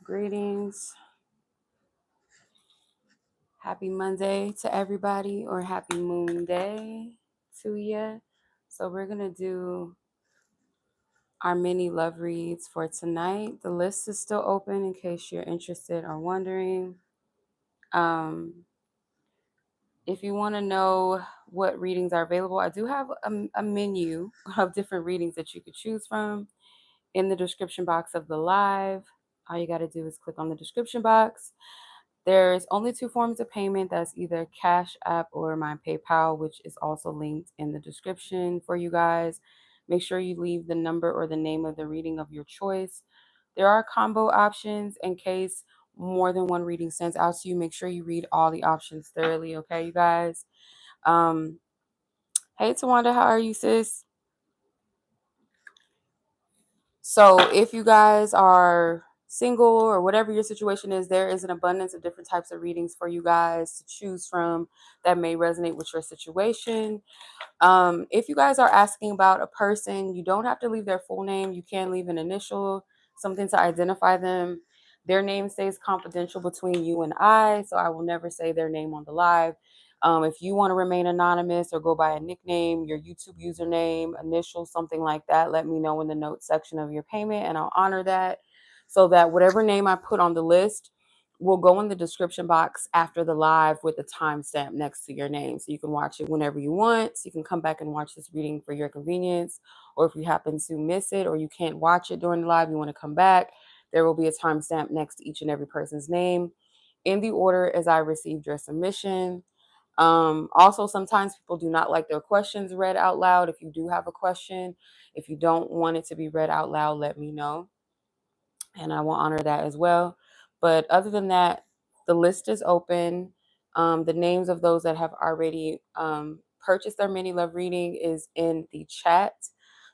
Greetings. Happy Monday to everybody, or happy moon day to you. So we're going to do our mini love reads for tonight. The list is still open in case you're interested or wondering. If you want to know what readings are available, I do have a menu of different readings that you could choose from in the description box of the live. All you got to do is click on the description box. There's only two forms of payment. That's either Cash App or my PayPal, which is also linked in the description for you guys. Make sure you leave the number or the name of the reading of your choice. There are combo options in case more than one reading sends out to you. Make sure you read all the options thoroughly, okay, you guys? Hey, Tawanda, how are you, sis? So if you guys are single or whatever your situation is, there is an abundance of different types of readings for you guys to choose from that may resonate with your situation. If you guys are asking about a person, you don't have to leave their full name. You can leave an initial, something to identify them. Their name stays confidential between you and I, so I will never say their name on the live. If you want to remain anonymous or go by a nickname, your YouTube username, initial, something like that, let me know in the notes section of your payment and I'll honor that, so that whatever name I put on the list will go in the description box after the live with a timestamp next to your name. So you can watch it whenever you want. So you can come back and watch this reading for your convenience. Or if you happen to miss it or you can't watch it during the live, you want to come back, there will be a timestamp next to each and every person's name in the order as I received your submission. Also, sometimes people do not like their questions read out loud. If you do have a question, if you don't want it to be read out loud, let me know and I will honor that as well. But other than that, the list is open. The names of those that have already purchased their mini love reading is in the chat.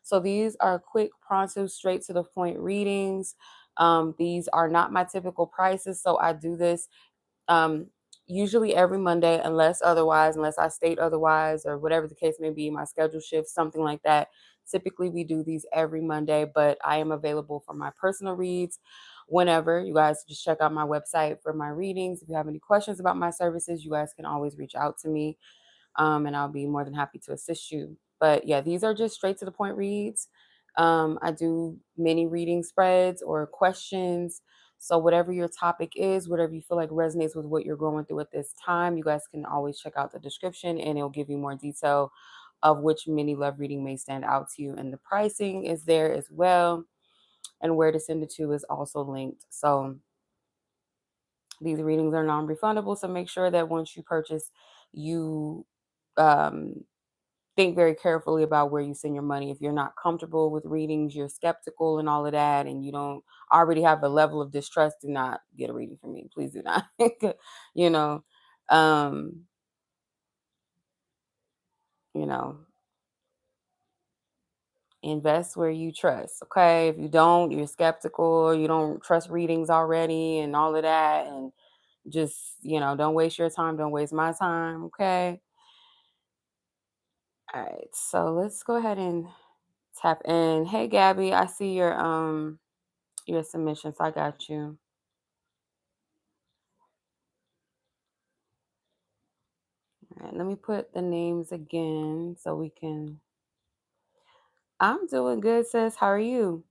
So these are quick, pronto, straight to the point readings. These are not my typical prices, so I do this um, usually every Monday, unless I state otherwise, or whatever the case may be, my schedule shifts, something like that. Typically, we do these every Monday, but I am available for my personal reads whenever. You guys just check out my website for my readings. If you have any questions about my services, you guys can always reach out to me, and I'll be more than happy to assist you. But yeah, these are just straight to the point reads. I do mini reading spreads or questions. So whatever your topic is, whatever you feel like resonates with what you're going through at this time, you guys can always check out the description and it'll give you more detail of which mini love reading may stand out to you. And the pricing is there as well. And where to send it to is also linked. So these readings are non-refundable. So make sure that once you purchase, you think very carefully about where you send your money. If you're not comfortable with readings, you're skeptical and all of that, and you don't already have a level of distrust, do not get a reading from me. Please do not. you know, um, you know, invest where you trust. Okay. If you don't, you're skeptical, you don't trust readings already and all of that. And just, don't waste your time. Don't waste my time. Okay. All right. So let's go ahead and tap in. Hey Gabby, I see your submissions. I got you. All right, let me put the names again so we can. I'm doing good, sis. How are you?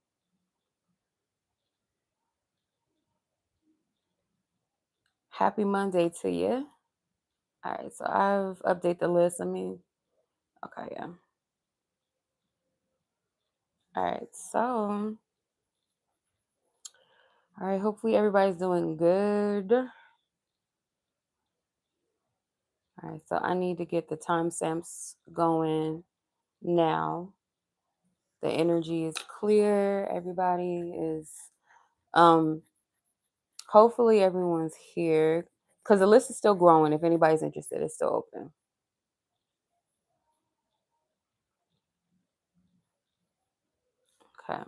Happy Monday to you. All right, so I've updated the list. Let me. Okay, yeah. All right, so. All right, hopefully everybody's doing good. All right, so I need to get the timestamps going now. The energy is clear. Everybody is hopefully everyone's here because the list is still growing. If anybody's interested, it's still open. Okay.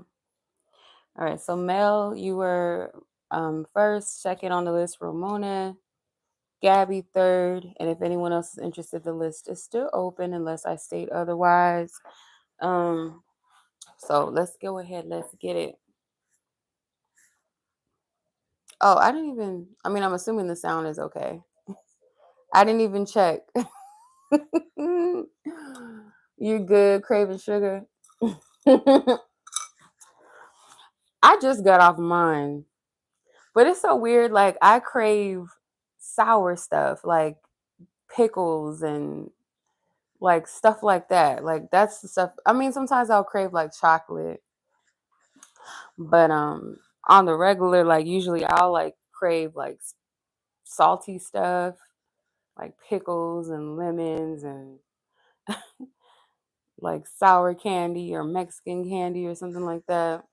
All right. So Mel, you were first. Second on the list, Ramona. Gabi third. And if anyone else is interested, the list is still open unless I state otherwise. So let's go ahead. Let's get it. Oh, I didn't even. I mean, I'm assuming the sound is okay. I didn't even check. You good, craving sugar? I just got off mine, but it's so weird. Like I crave sour stuff, like pickles and like stuff like that. Like that's the stuff. I mean, sometimes I'll crave like chocolate, but on the regular, like usually I'll like crave like salty stuff, like pickles and lemons and like sour candy or Mexican candy or something like that.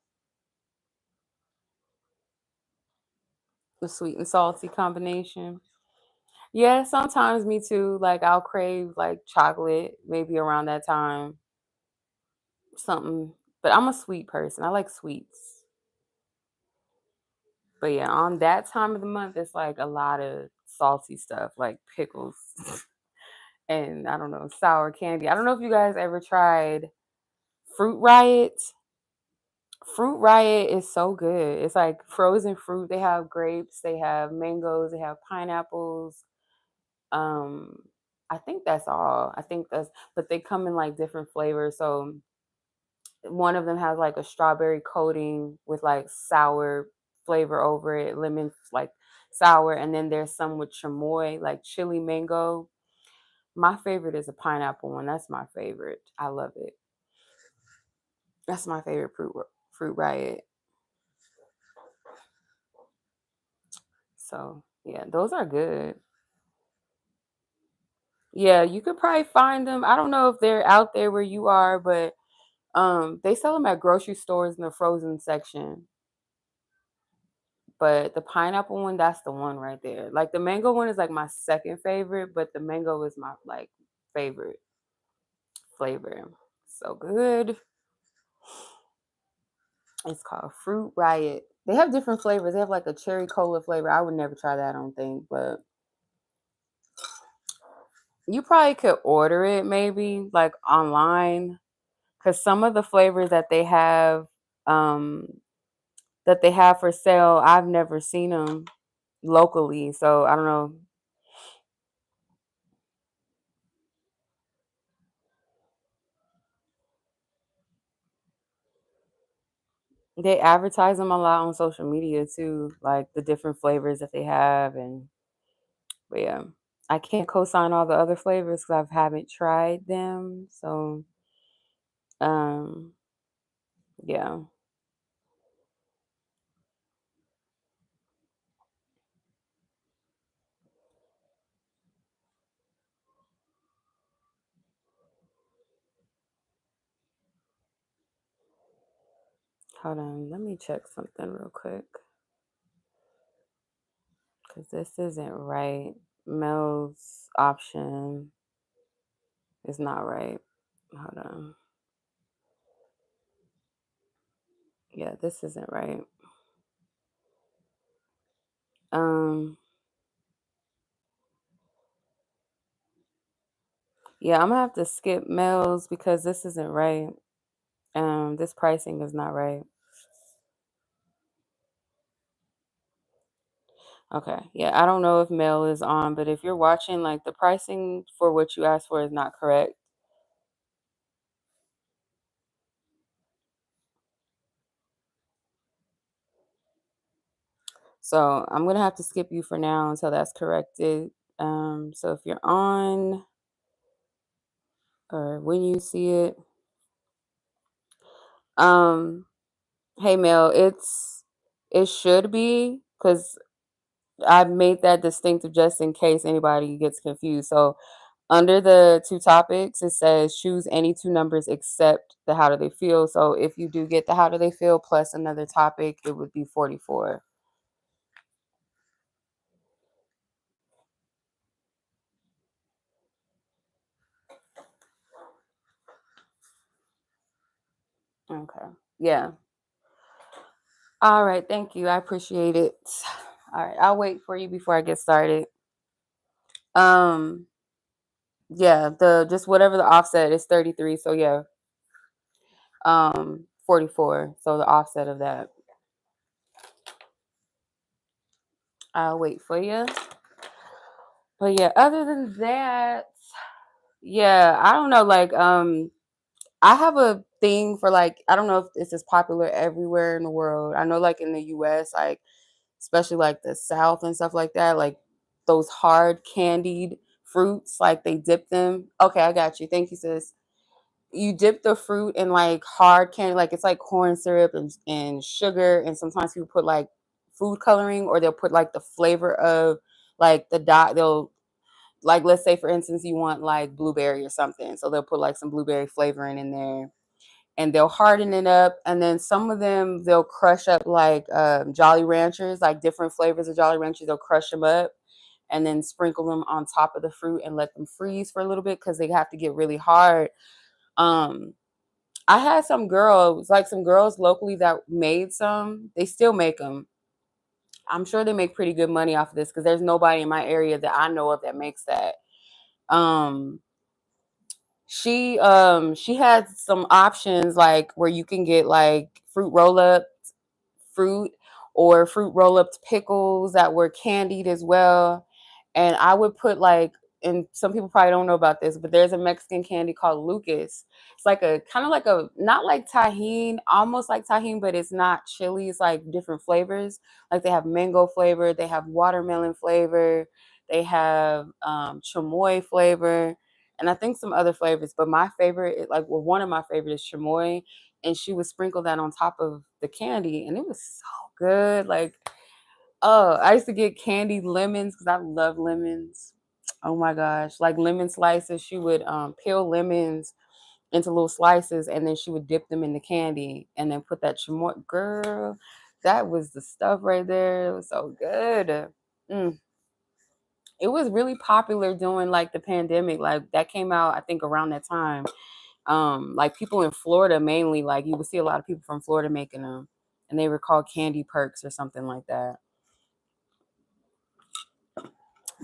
The sweet and salty combination. Yeah, sometimes me too. Like I'll crave like chocolate maybe around that time, something. But I'm a sweet person. I like sweets. But yeah, on that time of the month, it's like a lot of salty stuff, like pickles and I don't know, sour candy. I don't know if you guys ever tried Fruit Riot. Fruit Riot is so good. It's like frozen fruit. They have grapes, they have mangoes, they have pineapples. Um, I think that's all. I think that's, but they come in like different flavors. So one of them has like a strawberry coating with like sour flavor over it, lemon like sour, and then there's some with chamoy, like chili mango. My favorite is a pineapple one. That's my favorite. I love it. That's my favorite fruit riot. So yeah, those are good. Yeah, you could probably find them. I don't know if they're out there where you are, but they sell them at grocery stores in the frozen section. But the pineapple one, that's the one right there. Like the mango one is like my second favorite, but the mango is my like favorite flavor. So good. It's called Fruit Riot. They have different flavors. They have like a cherry cola flavor. I would never try that, I don't think, but you probably could order it maybe like online because some of the flavors um that they have for sale, I've never seen them locally. So I don't know. They advertise them a lot on social media too, like the different flavors that they have, and but yeah, I can't co-sign all the other flavors because I haven't tried them. So um, yeah, hold on, let me check something real quick because this isn't right. Mel's option is not right. Hold on, yeah, this isn't right. Um, yeah, I'm gonna have to skip Mel's because this isn't right. This pricing is not right. Okay. Yeah, I don't know if mail is on, but if you're watching, like the pricing for what you asked for is not correct. So I'm gonna have to skip you for now until that's corrected. So if you're on or when you see it, um, hey Mel, it should be because I made that distinctive just in case anybody gets confused. So under the two topics, it says choose any two numbers except the how do they feel. So if you do get the how do they feel plus another topic, it would be 44. Okay. Yeah. All right. Thank you. I appreciate it. All right. I'll wait for you before I get started. Um, yeah, the just whatever the offset is 33. So yeah, 44. So the offset of that. I'll wait for you. But yeah, other than that, yeah, I don't know. Like, I have a thing for like, I don't know if this is popular everywhere in the world. I know, like in the U.S., like especially like the South and stuff like that, like those hard candied fruits, like they dip them. Okay, I got you. Thank you, sis. You dip the fruit in like hard candy, like it's like corn syrup and sugar, and sometimes people put like food coloring, or they'll put like the flavor of like the dot. They'll, like, let's say for instance you want like blueberry or something, so they'll put like some blueberry flavoring in there, and they'll harden it up. And then some of them they'll crush up like Jolly Ranchers, like different flavors of Jolly Ranchers. They'll crush them up and then sprinkle them on top of the fruit and let them freeze for a little bit because they have to get really hard. um I had some girls, like some girls locally that made some. They still make them. I'm sure they make pretty good money off of this because there's nobody in my area that I know of that makes that. um she had some options like where you can get like fruit roll up fruit, or fruit roll up pickles that were candied as well. And I would put like, and some people probably don't know about this, but there's a Mexican candy called Lucas. It's like a kind of like a, not like tahine, almost like tahine, but it's not chili. It's like different flavors. Like they have mango flavor, they have watermelon flavor, they have chamoy flavor, and I think some other flavors. But my favorite, like, well, one of my favorites is chamoy, and she would sprinkle that on top of the candy, and it was so good. Like, oh, I used to get candied lemons because I love lemons. Oh my gosh, like lemon slices. She would peel lemons into little slices, and then she would dip them in the candy, and then put that chamoy. Girl, that was the stuff right there. It was so good. Mm. It was really popular during like the pandemic. Like that came out, I think, around that time. Like people in Florida mainly, like you would see a lot of people from Florida making them, and they were called candy perks or something like that.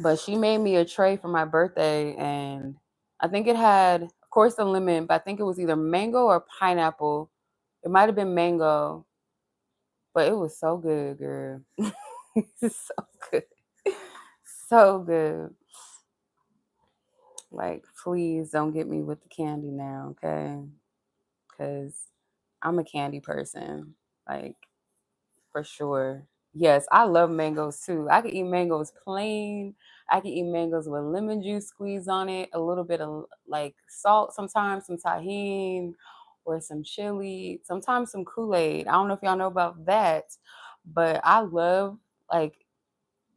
But she made me a tray for my birthday, and I think it had, of course, the lemon, but I think it was either mango or pineapple. It might have been mango, but it was so good, girl. So good. So good. Like, please don't get me with the candy now, okay? Because I'm a candy person. Like, for sure. Yes, I love mangoes too. I could eat mangoes plain. I could eat mangoes with lemon juice squeezed on it, a little bit of like salt sometimes, some tahine or some chili, sometimes some Kool-Aid. I don't know if y'all know about that, but I love like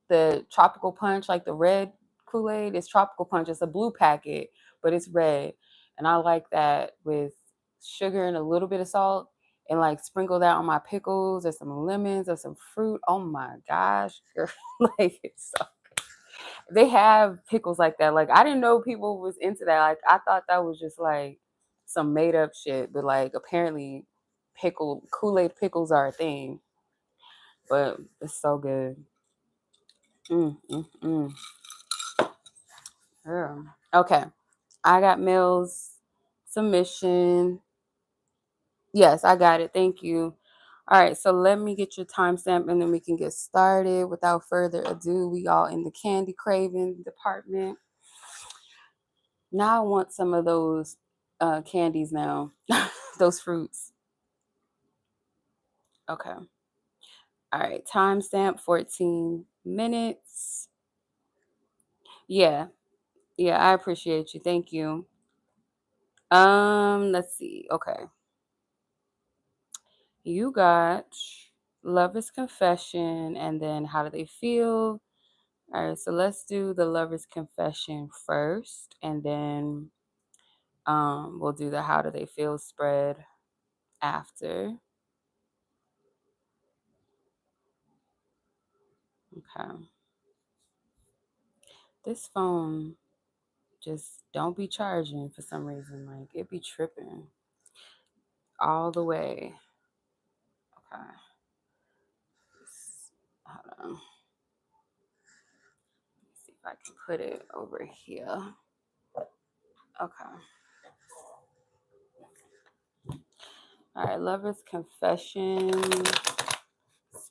the tropical punch, like the red Kool-Aid. It's tropical punch. It's a blue packet, but it's red. And I like that with sugar and a little bit of salt, and like sprinkle that on my pickles or some lemons or some fruit. Oh my gosh, girl. Like it's so, they have pickles like that. Like I didn't know people was into that. Like I thought that was just like some made up shit, but like apparently Kool-Aid pickles are a thing. But it's so good. Mm, mm, mm. Girl. Okay. I got Mill's submission. Yes, I got it. Thank you. All right, so let me get your timestamp and then we can get started. Without further ado, we all in the candy craving department. Now I want some of those candies now, those fruits. Okay. All right, timestamp 14 minutes. Yeah, yeah, I appreciate you. Thank you. Let's see. Okay. You got Lover's Confession and then How Do They Feel? All right, so let's do the Lover's Confession first, and then we'll do the How Do They Feel spread after. Okay. This phone just don't be charging for some reason. Like it be tripping all the way. Okay. Hold on. See if I can put it over here. Okay. All right, Lover's Confession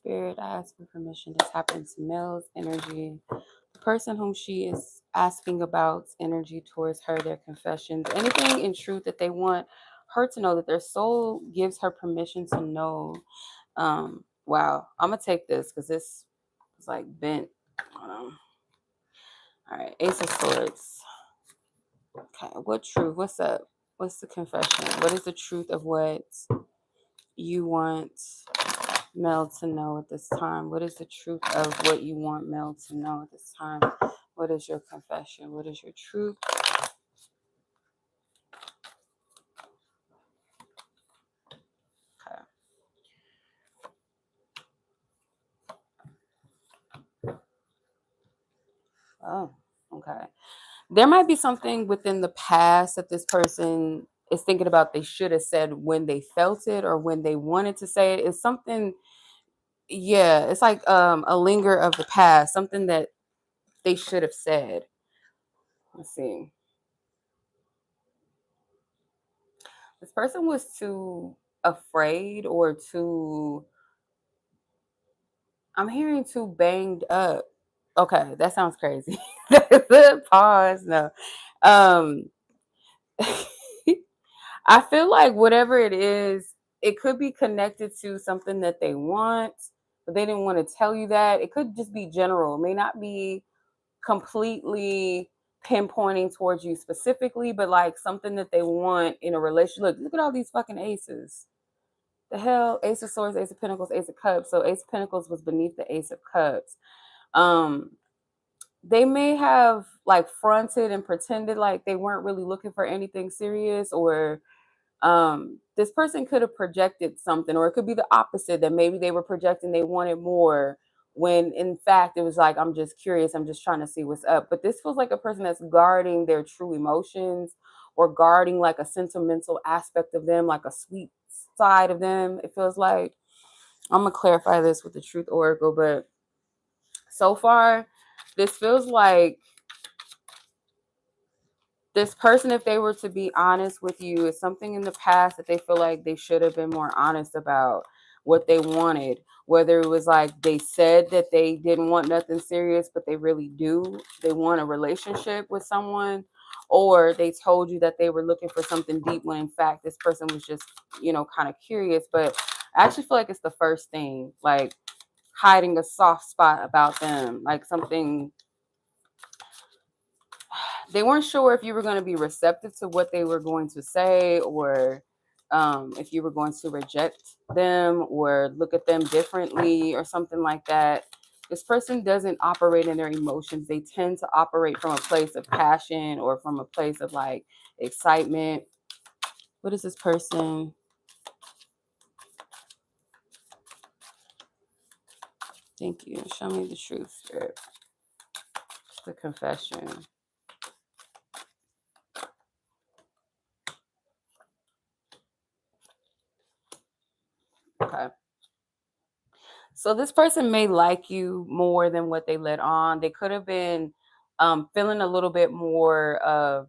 Spirit, I ask for permission. This happens to male's energy. The person whom she is asking about's energy towards her, their confessions, anything in truth that they want her to know, that their soul gives her permission to know. Wow, I'm gonna take this because this is like bent. All right, Ace of Swords. Okay, what truth? What's up? What's the confession? What is the truth of what you want Mel to know at this time? What is the truth of what you want Mel to know at this time? What is your confession? What is your truth? Okay. Oh, okay. There might be something within the past that this person is thinking about they should have said when they felt it or when they wanted to say it. It's something, yeah, it's like a linger of the past, something that they should have said. Let's see. This person was too afraid or too, I'm hearing too banged up. Okay, that sounds crazy. Pause. No. Um I feel like whatever it is, it could be connected to something that they want, but they didn't want to tell you that. It could just be general. It may not be completely pinpointing towards you specifically, but like something that they want in a relationship. Look at all these fucking aces. The hell, Ace of Swords, Ace of Pentacles, Ace of Cups. So Ace of Pentacles was beneath the Ace of Cups. Um, they may have like fronted and pretended like they weren't really looking for anything serious, or this person could have projected something, or it could be the opposite, that maybe they were projecting they wanted more when in fact it was like, I'm just curious, I'm just trying to see what's up. But this feels like a person that's guarding their true emotions, or guarding like a sentimental aspect of them, like a sweet side of them. It feels like, I'm gonna clarify this with the truth oracle, but so far this feels like this person, if they were to be honest with you, is something in the past that they feel like they should have been more honest about what they wanted. Whether it was like they said that they didn't want nothing serious, but they really do. They want a relationship with someone, or they told you that they were looking for something deep when in fact this person was just, kind of curious. But I actually feel like it's the first thing, like hiding a soft spot about them, like something they weren't sure if you were going to be receptive to what they were going to say, or if you were going to reject them or look at them differently or something like that. This person doesn't operate in their emotions. They tend to operate from a place of passion or from a place of like excitement. What is this person? Thank you. Show me the truth, Spirit. The confession. Okay. So this person may like you more than what they let on. They could have been feeling a little bit more of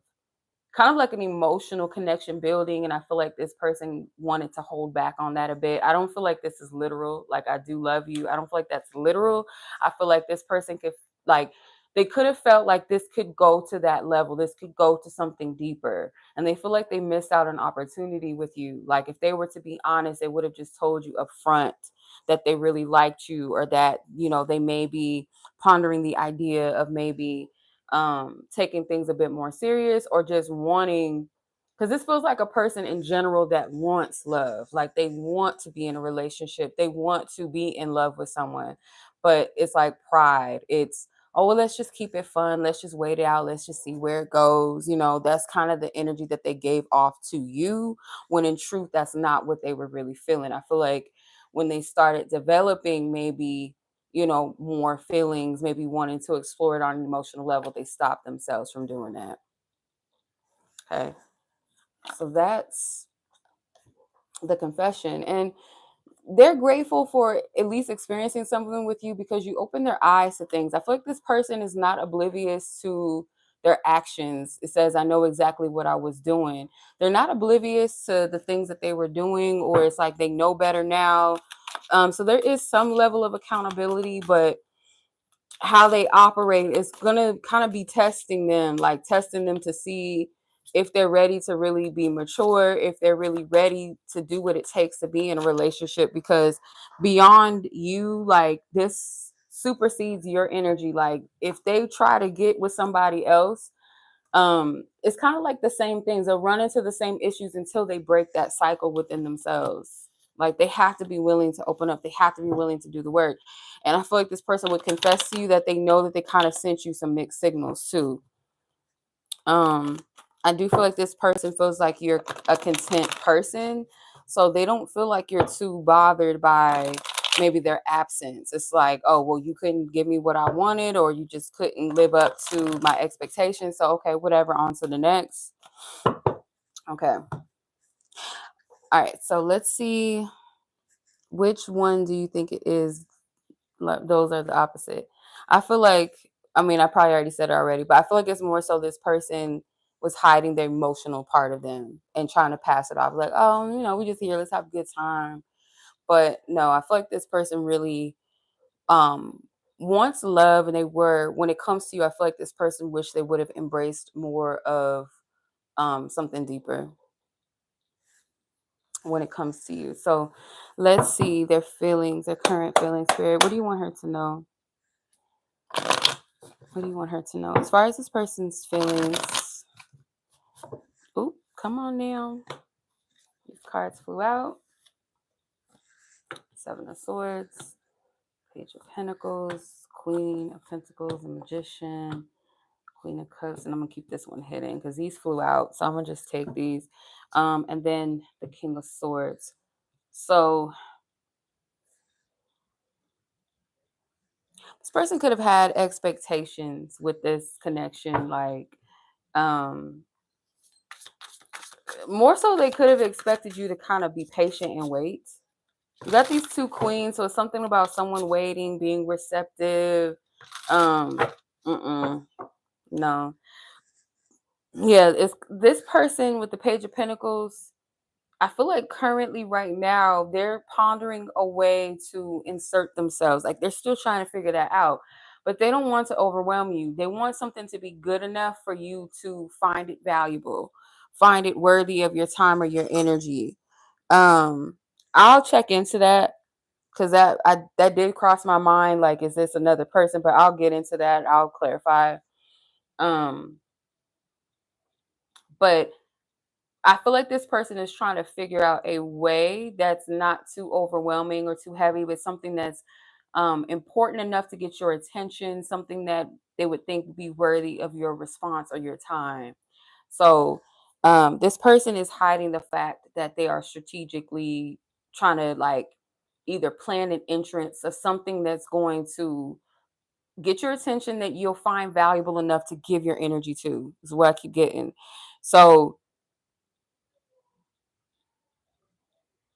kind of like an emotional connection building. And I feel like this person wanted to hold back on that a bit. I don't feel like this is literal. Like, I do love you. I don't feel like that's literal. I feel like this person could, like, they could have felt like this could go to that level. This could go to something deeper. And they feel like they missed out an opportunity with you. Like, if they were to be honest, they would have just told you up front that they really liked you, or that, they may be pondering the idea of maybe taking things a bit more serious, or just wanting, because this feels like a person in general that wants love, like they want to be in a relationship, they want to be in love with someone, but it's like pride. It's, oh well, let's just keep it fun, let's just wait it out, let's just see where it goes. That's kind of the energy that they gave off to you, when in truth that's not what they were really feeling. I feel like when they started developing maybe, more feelings, maybe wanting to explore it on an emotional level, they stop themselves from doing that. Okay. So that's the confession. And they're grateful for at least experiencing something with you, because you open their eyes to things. I feel like this person is not oblivious to their actions. It says, I know exactly what I was doing. They're not oblivious to the things that they were doing, or it's like they know better now. So there is some level of accountability, but how they operate is going to kind of be testing them, like testing them to see if they're ready to really be mature, if they're really ready to do what it takes to be in a relationship. Because beyond you, like, this supersedes your energy. Like, if they try to get with somebody else, it's kind of like the same things. They'll run into the same issues until they break that cycle within themselves. Like, they have to be willing to open up, they have to be willing to do the work. And I feel like this person would confess to you that they know that they kind of sent you some mixed signals too. I do feel like this person feels like you're a content person, so they don't feel like you're too bothered by maybe their absence. It's like, oh, well, you couldn't give me what I wanted, or you just couldn't live up to my expectations. So, okay, whatever, on to the next. Okay. All right. So let's see, which one do you think it is? Like, those are the opposite. I feel like, I mean, I probably already said it already, but I feel like it's more so this person was hiding the emotional part of them and trying to pass it off. Like, oh, we just here, let's have a good time. But no, I feel like this person really um wants love, and when it comes to you, I feel like this person wish they would have embraced more of something deeper when it comes to you. So let's see their feelings, their current feelings. Spirit, what do you want her to know? What do you want her to know? As far as this person's feelings. Oh, come on now. These cards flew out. Seven of Swords, Page of Pentacles, Queen of Pentacles, and Magician, Queen of Cups. And I'm going to keep this one hidden because these flew out. So I'm going to just take these. And then the King of Swords. So this person could have had expectations with this connection. Like, more so they could have expected you to kind of be patient and wait. You got these two queens, so it's something about someone waiting, being receptive. Um, no. Yeah, it's this person with the Page of Pentacles. I feel like currently, right now, they're pondering a way to insert themselves. Like, they're still trying to figure that out, but they don't want to overwhelm you. They want something to be good enough for you to find it valuable, find it worthy of your time or your energy. I'll check into that because that did cross my mind. Like, is this another person? But I'll get into that. I'll clarify. Um, but I feel like this person is trying to figure out a way that's not too overwhelming or too heavy, but something that's important enough to get your attention, something that they would think would be worthy of your response or your time. So this person is hiding the fact that they are strategically trying to, like, either plan an entrance of something that's going to get your attention that you'll find valuable enough to give your energy to, is what I keep getting. So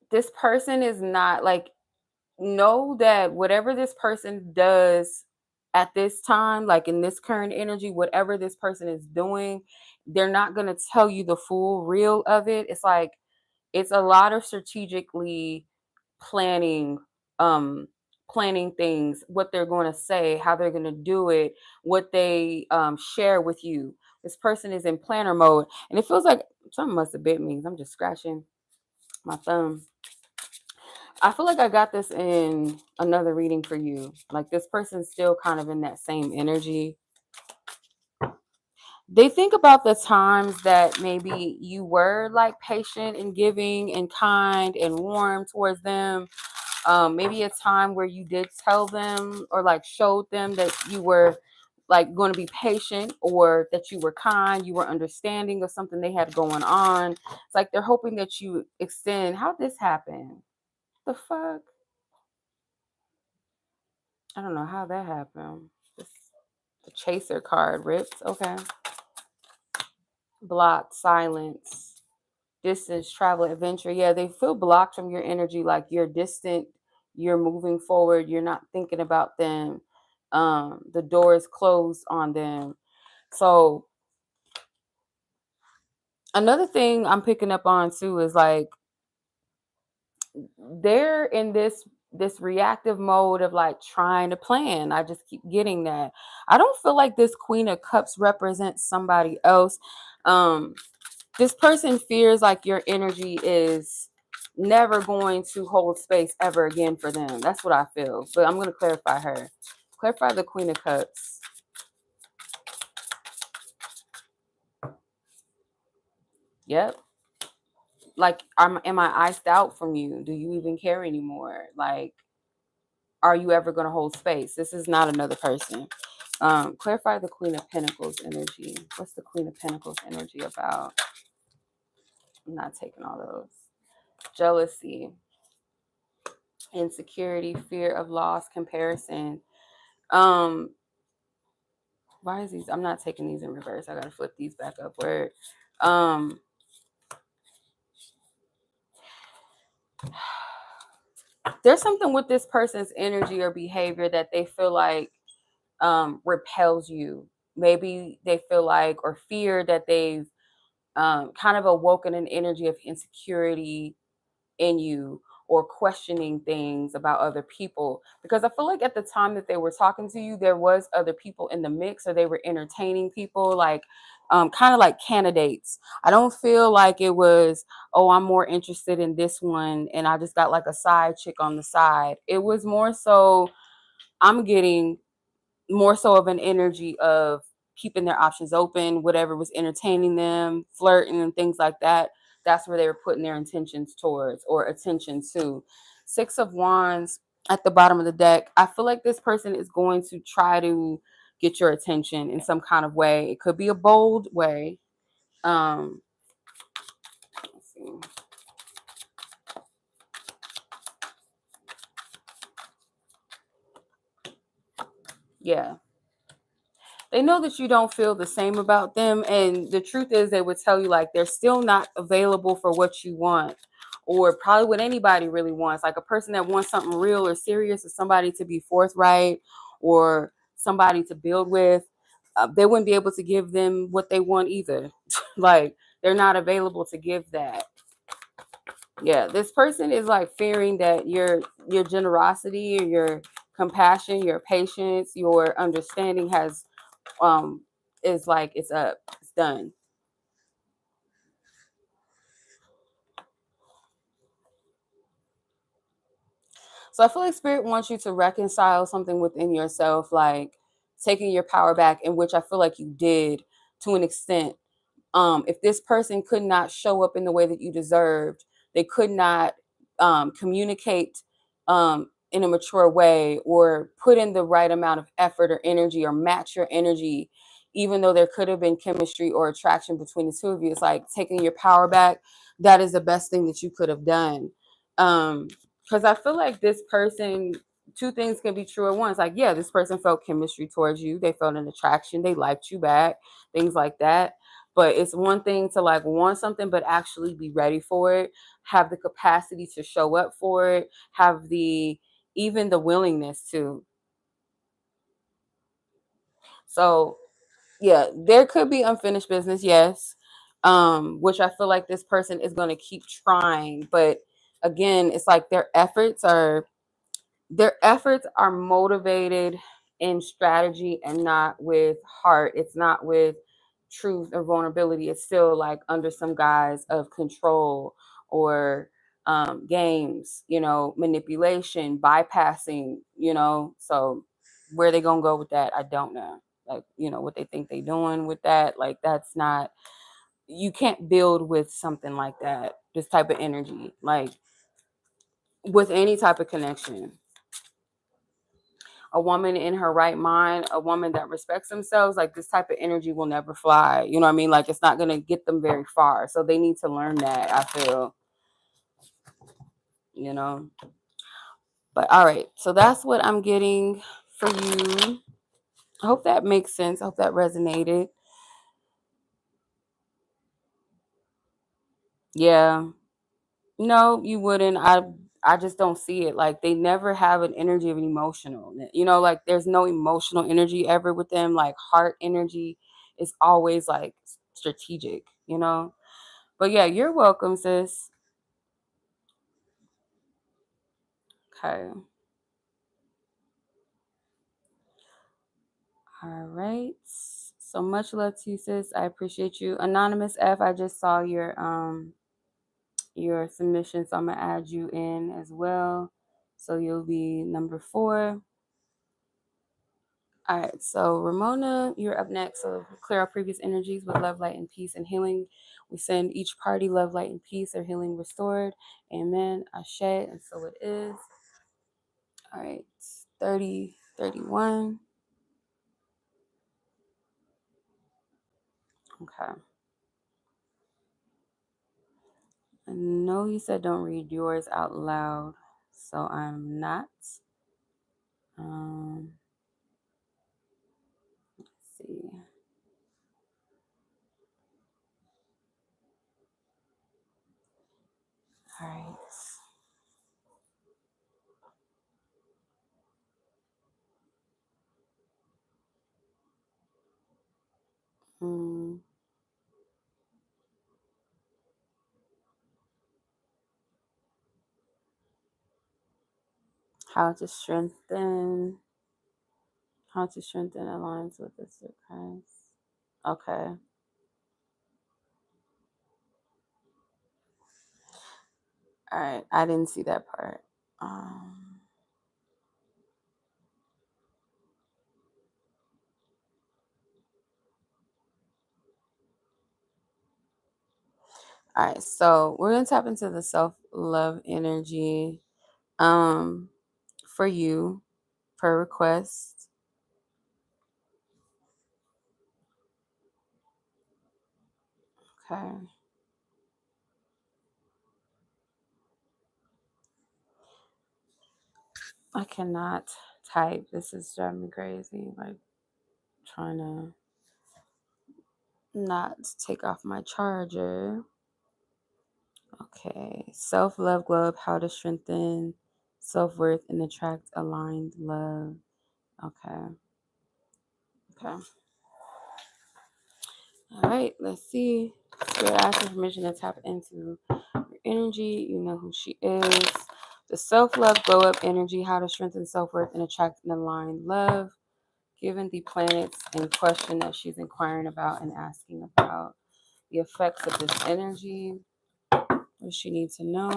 this person is not like, know that whatever this person does at this time, like in this current energy, whatever this person is doing, they're not going to tell you the full real of it. It's like, it's a lot of strategically planning, um planning things, what they're going to say, how they're going to do it, what they share with you. This person is in planner mode, and it feels like something must have bit me 'cause I'm just scratching my thumb. I feel like I got this in another reading for you. Like, this person's still kind of in that same energy. They think about the times that maybe you were like patient and giving and kind and warm towards them. Maybe a time where you did tell them or like showed them that you were like going to be patient, or that you were kind, you were understanding of something they had going on. It's like they're hoping that you extend. How'd this happen? The fuck? I don't know how that happened. This, the chaser card ripped. Okay. Blocked, silence, distance, travel, adventure. Yeah, they feel blocked from your energy. Like, you're distant, you're moving forward, you're not thinking about them. The door is closed on them. So another thing I'm picking up on too is like, they're in this this reactive mode of like trying to plan. I just keep getting that. I don't feel like this Queen of Cups represents somebody else. Um, this person fears like your energy is never going to hold space ever again for them. That's what I feel. But I'm going to clarify her. Clarify the Queen of Cups. Yep. Like, am I iced out from you? Do you even care anymore? Like, are you ever going to hold space? This is not another person. Clarify the Queen of Pentacles energy. What's the Queen of Pentacles energy about? I'm not taking all those. Jealousy, insecurity, fear of loss, comparison. Why is these? I'm not taking these in reverse. I gotta flip these back upward. There's something with this person's energy or behavior that they feel like repels you. Maybe they feel like or fear that they've kind of awoken an energy of insecurity in you, or questioning things about other people, because I feel like at the time that they were talking to you, there was other people in the mix, or they were entertaining people, like kind of like candidates. I don't feel like it was, oh, I'm more interested in this one and I just got like a side chick on the side. It was more so, I'm getting more so of an energy of keeping their options open, whatever was entertaining them, flirting and things like that. That's where they were putting their intentions towards or attention to. Six of Wands at the bottom of the deck. I feel like this person is going to try to get your attention in some kind of way. It could be a bold way. Let's see. Yeah. They know that you don't feel the same about them. And the truth is, they would tell you like they're still not available for what you want, or probably what anybody really wants. Like a person that wants something real or serious, or somebody to be forthright, or somebody to build with, they wouldn't be able to give them what they want either. Like they're not available to give that. Yeah, this person is like fearing that your generosity, or your compassion, your patience, your understanding has is like it's up, it's done. So I feel like spirit wants you to reconcile something within yourself, like taking your power back, in which I feel like you did to an extent. If this person could not show up in the way that you deserved, they could not communicate in a mature way, or put in the right amount of effort or energy, or match your energy, even though there could have been chemistry or attraction between the two of you. It's like taking your power back. That is the best thing that you could have done. Because I feel like this person, two things can be true at once. Like, yeah, this person felt chemistry towards you, they felt an attraction, they liked you back, things like that. But it's one thing to like want something, but actually be ready for it, have the capacity to show up for it, have the even the willingness to. So yeah, there could be unfinished business, yes. Which I feel like this person is going to keep trying, but again, it's like their efforts are motivated in strategy and not with heart. It's not with truth or vulnerability. It's still like under some guise of control, or games, manipulation, bypassing, so where they gonna go with that, I don't know. Like, what they think they doing with that, like that's not, you can't build with something like that, this type of energy, like with any type of connection. A woman in her right mind, a woman that respects themselves, like this type of energy will never fly. You know what I mean? Like it's not going to get them very far. So they need to learn that, I feel, you know. But all right. So that's what I'm getting for you. I hope that makes sense. I hope that resonated. Yeah. No, you wouldn't. I just don't see it. Like they never have an energy of an emotional. Like there's no emotional energy ever with them. Like heart energy is always like strategic. But yeah, you're welcome, sis. Okay. All right. So much love to you, sis. I appreciate you. Anonymous F, I just saw your submission, so I'm gonna add you in as well. So you'll be number 4. All right, so Ramona, you're up next. So clear our previous energies with love, light, and peace and healing. We send each party love, light, and peace or healing restored. Amen. Ashe, and so it is. All right, 30, 31. Okay. I know you said don't read yours out loud, so I'm not. Let's see. All right. Hmm. How to strengthen. How to strengthen alliance with the Christ. Okay. All right. I didn't see that part. Um, all right. So we're gonna tap into the self-love energy. Um, for you, per request. Okay. I cannot type. This is driving me crazy. Like trying to not take off my charger. Okay. Self love globe, how to strengthen self worth and attract aligned love. Okay. Okay. All right. Let's see. Spirit asking permission to tap into your energy. You know who she is. The self love glow up energy, how to strengthen self worth and attract an aligned love. Given the planets in question that she's inquiring about and asking about the effects of this energy. What does she need to know?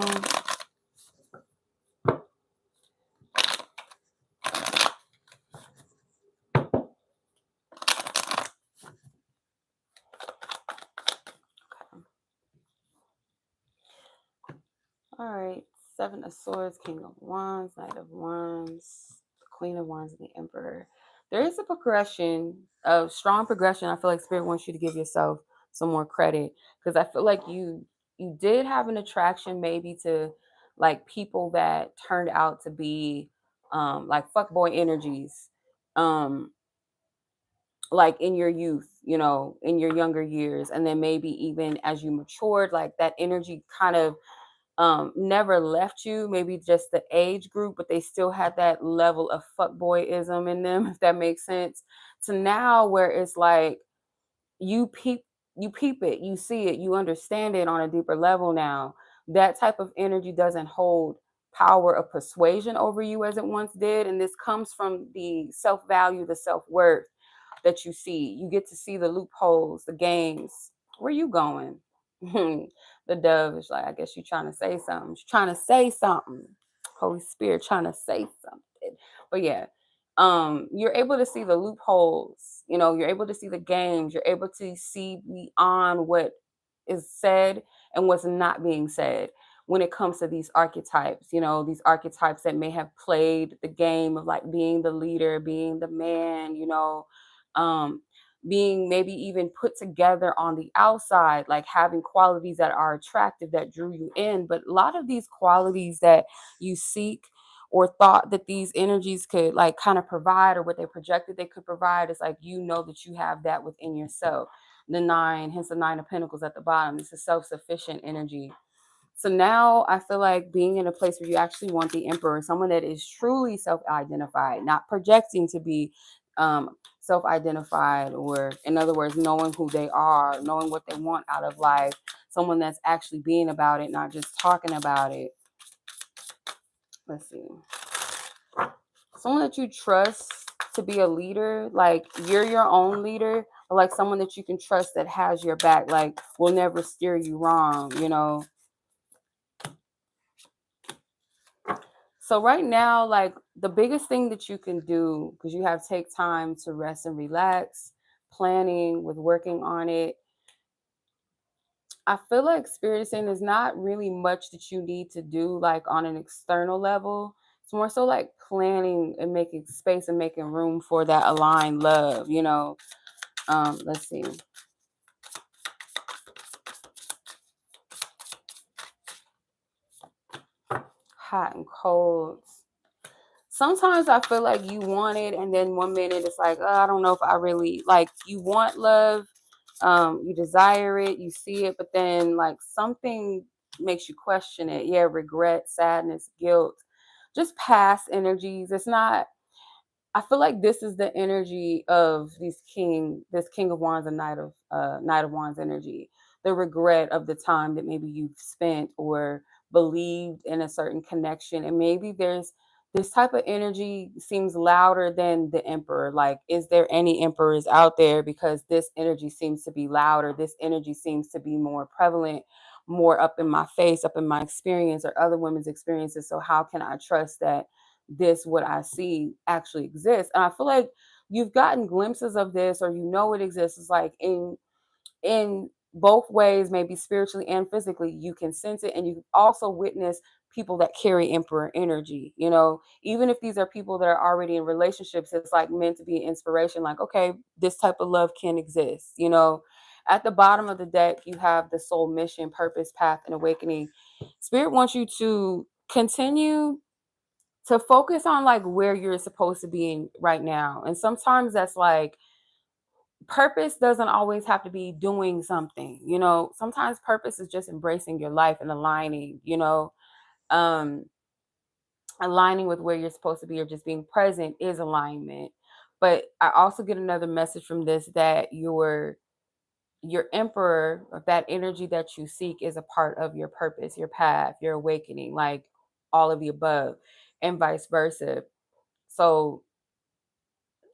All right. 7 of Swords, King of Wands, Knight of Wands, Queen of Wands, and the Emperor. There is a progression, a strong progression. I feel like Spirit wants you to give yourself some more credit because I feel like you did have an attraction maybe to like people that turned out to be like fuckboy energies. Like in your youth, you know, in your younger years, and then maybe even as you matured, like that energy kind of never left you, maybe just the age group, but they still had that level of fuckboyism in them, if that makes sense. To now where it's like you peep you peep it, you see it, you understand it on a deeper level now. That type of energy doesn't hold power of persuasion over you as it once did. And this comes from the self-value, the self-worth that you see. You get to see the loopholes, the games. Where you going? The dove is like, I guess you're trying to say something. She's trying to say something. Holy Spirit trying to say something. But yeah, you're able to see the loopholes, you know, you're able to see the games, you're able to see beyond what is said and what's not being said when it comes to these archetypes, you know, these archetypes that may have played the game of like being the leader, being the man, you know, um, being maybe even put together on the outside, like having qualities that are attractive that drew you in. But a lot of these qualities that you seek or thought that these energies could like kind of provide or what they projected they could provide, is like, you know, that you have that within yourself. The 9, hence the 9 of Pentacles at the bottom. It's a self-sufficient energy. So now I feel like being in a place where you actually want the Emperor, someone that is truly self-identified, not projecting to be self-identified, or in other words, knowing who they are, knowing what they want out of life, someone that's actually being about it, not just talking about it. let's see, someone that you trust to be a leader, like you're your own leader, or like someone that you can trust that has your back, like will never steer you wrong, you know. So right now, like the biggest thing that you can do, because you have take time to rest and relax, planning with working on it, I feel like experiencing is not really much that you need to do like on an external level. It's more so like planning and making space and making room for that aligned love, you know. Let's see. Hot and cold. Sometimes I feel like you want it, and then one minute it's like, oh, I don't know if I really like you want love, you desire it, you see it, but then like something makes you question it. Yeah, regret, sadness, guilt, just past energies. It's not, I feel like this is the energy of this King of Wands and Knight of Wands energy. The regret of the time that maybe you've spent or believed in a certain connection. And maybe there's this type of energy seems louder than the Emperor. Like, is there any emperors out there? Because this energy seems to be louder. This energy seems to be more prevalent, more up in my face, up in my experience or other women's experiences. So how can I trust that this what I see actually exists? And I feel like you've gotten glimpses of this, or you know it exists. It's like in both ways, maybe spiritually and physically, you can sense it, and you also witness people that carry emperor energy, you know. Even if these are people that are already in relationships, it's like meant to be an inspiration, like, okay, this type of love can exist, you know. At the bottom of the deck you have the soul mission, purpose, path, and awakening. Spirit wants you to continue to focus on like where you're supposed to be in right now. And sometimes that's like purpose doesn't always have to be doing something, you know. Sometimes purpose is just embracing your life and aligning, you know. Um Aligning with where you're supposed to be or just being present is alignment. But I also get another message from this that your emperor, or that energy that you seek, is a part of your purpose, your path, your awakening, like all of the above, and vice versa. So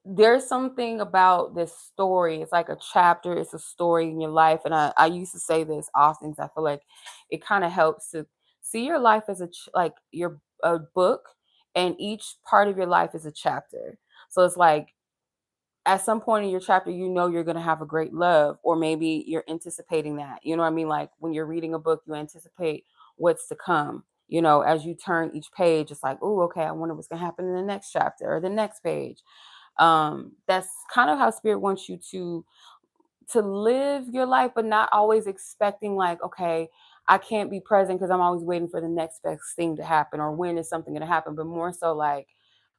there's something about this story. It's like a chapter, it's a story in your life. And I used to say this often because I feel like it kind of helps to see your life as like your a book, and each part of your life is a chapter. So it's like at some point in your chapter, you know you're going to have a great love, or maybe you're anticipating that. You know what I mean? Like when you're reading a book, you anticipate what's to come. You know, as you turn each page, it's like, oh, okay, I wonder what's going to happen in the next chapter or the next page. That's kind of how spirit wants you to live your life, but not always expecting like, okay, I can't be present because I'm always waiting for the next best thing to happen, or when is something going to happen, but more so like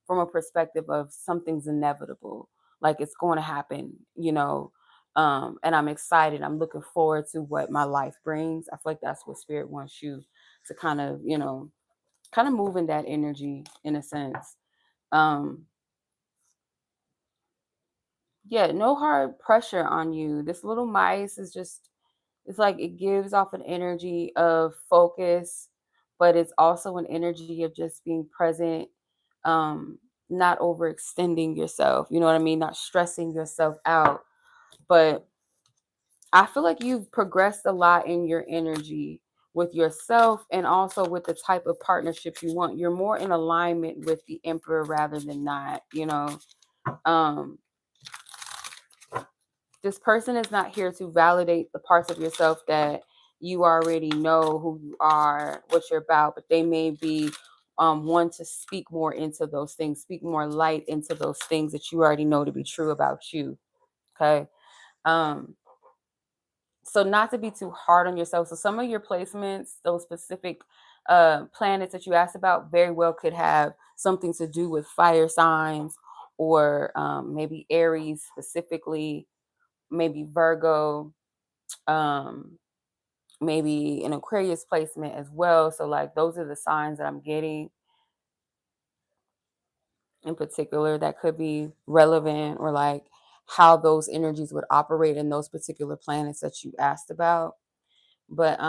from a perspective of something's inevitable, like it's going to happen, you know. And I'm excited, I'm looking forward to what my life brings. I feel like that's what spirit wants you to kind of, you know, kind of move in that energy in a sense. um Yeah, no hard pressure on you. This little mice is just, it's like it gives off an energy of focus, but it's also an energy of just being present, not overextending yourself. You know what I mean? Not stressing yourself out. But I feel like you've progressed a lot in your energy with yourself, and also with the type of partnerships you want. You're more in alignment with the emperor rather than not, you know. Um this person is not here to validate the parts of yourself that you already know who you are, what you're about, but they may be one to speak more into those things, speak more light into those things that you already know to be true about you. Okay. Um, so not to be too hard on yourself. So some of your placements, those specific planets that you asked about, very well could have something to do with fire signs, or maybe Aries specifically, maybe Virgo, um, maybe an Aquarius placement as well. So like those are the signs that I'm getting in particular that could be relevant, or like how those energies would operate in those particular planets that you asked about. But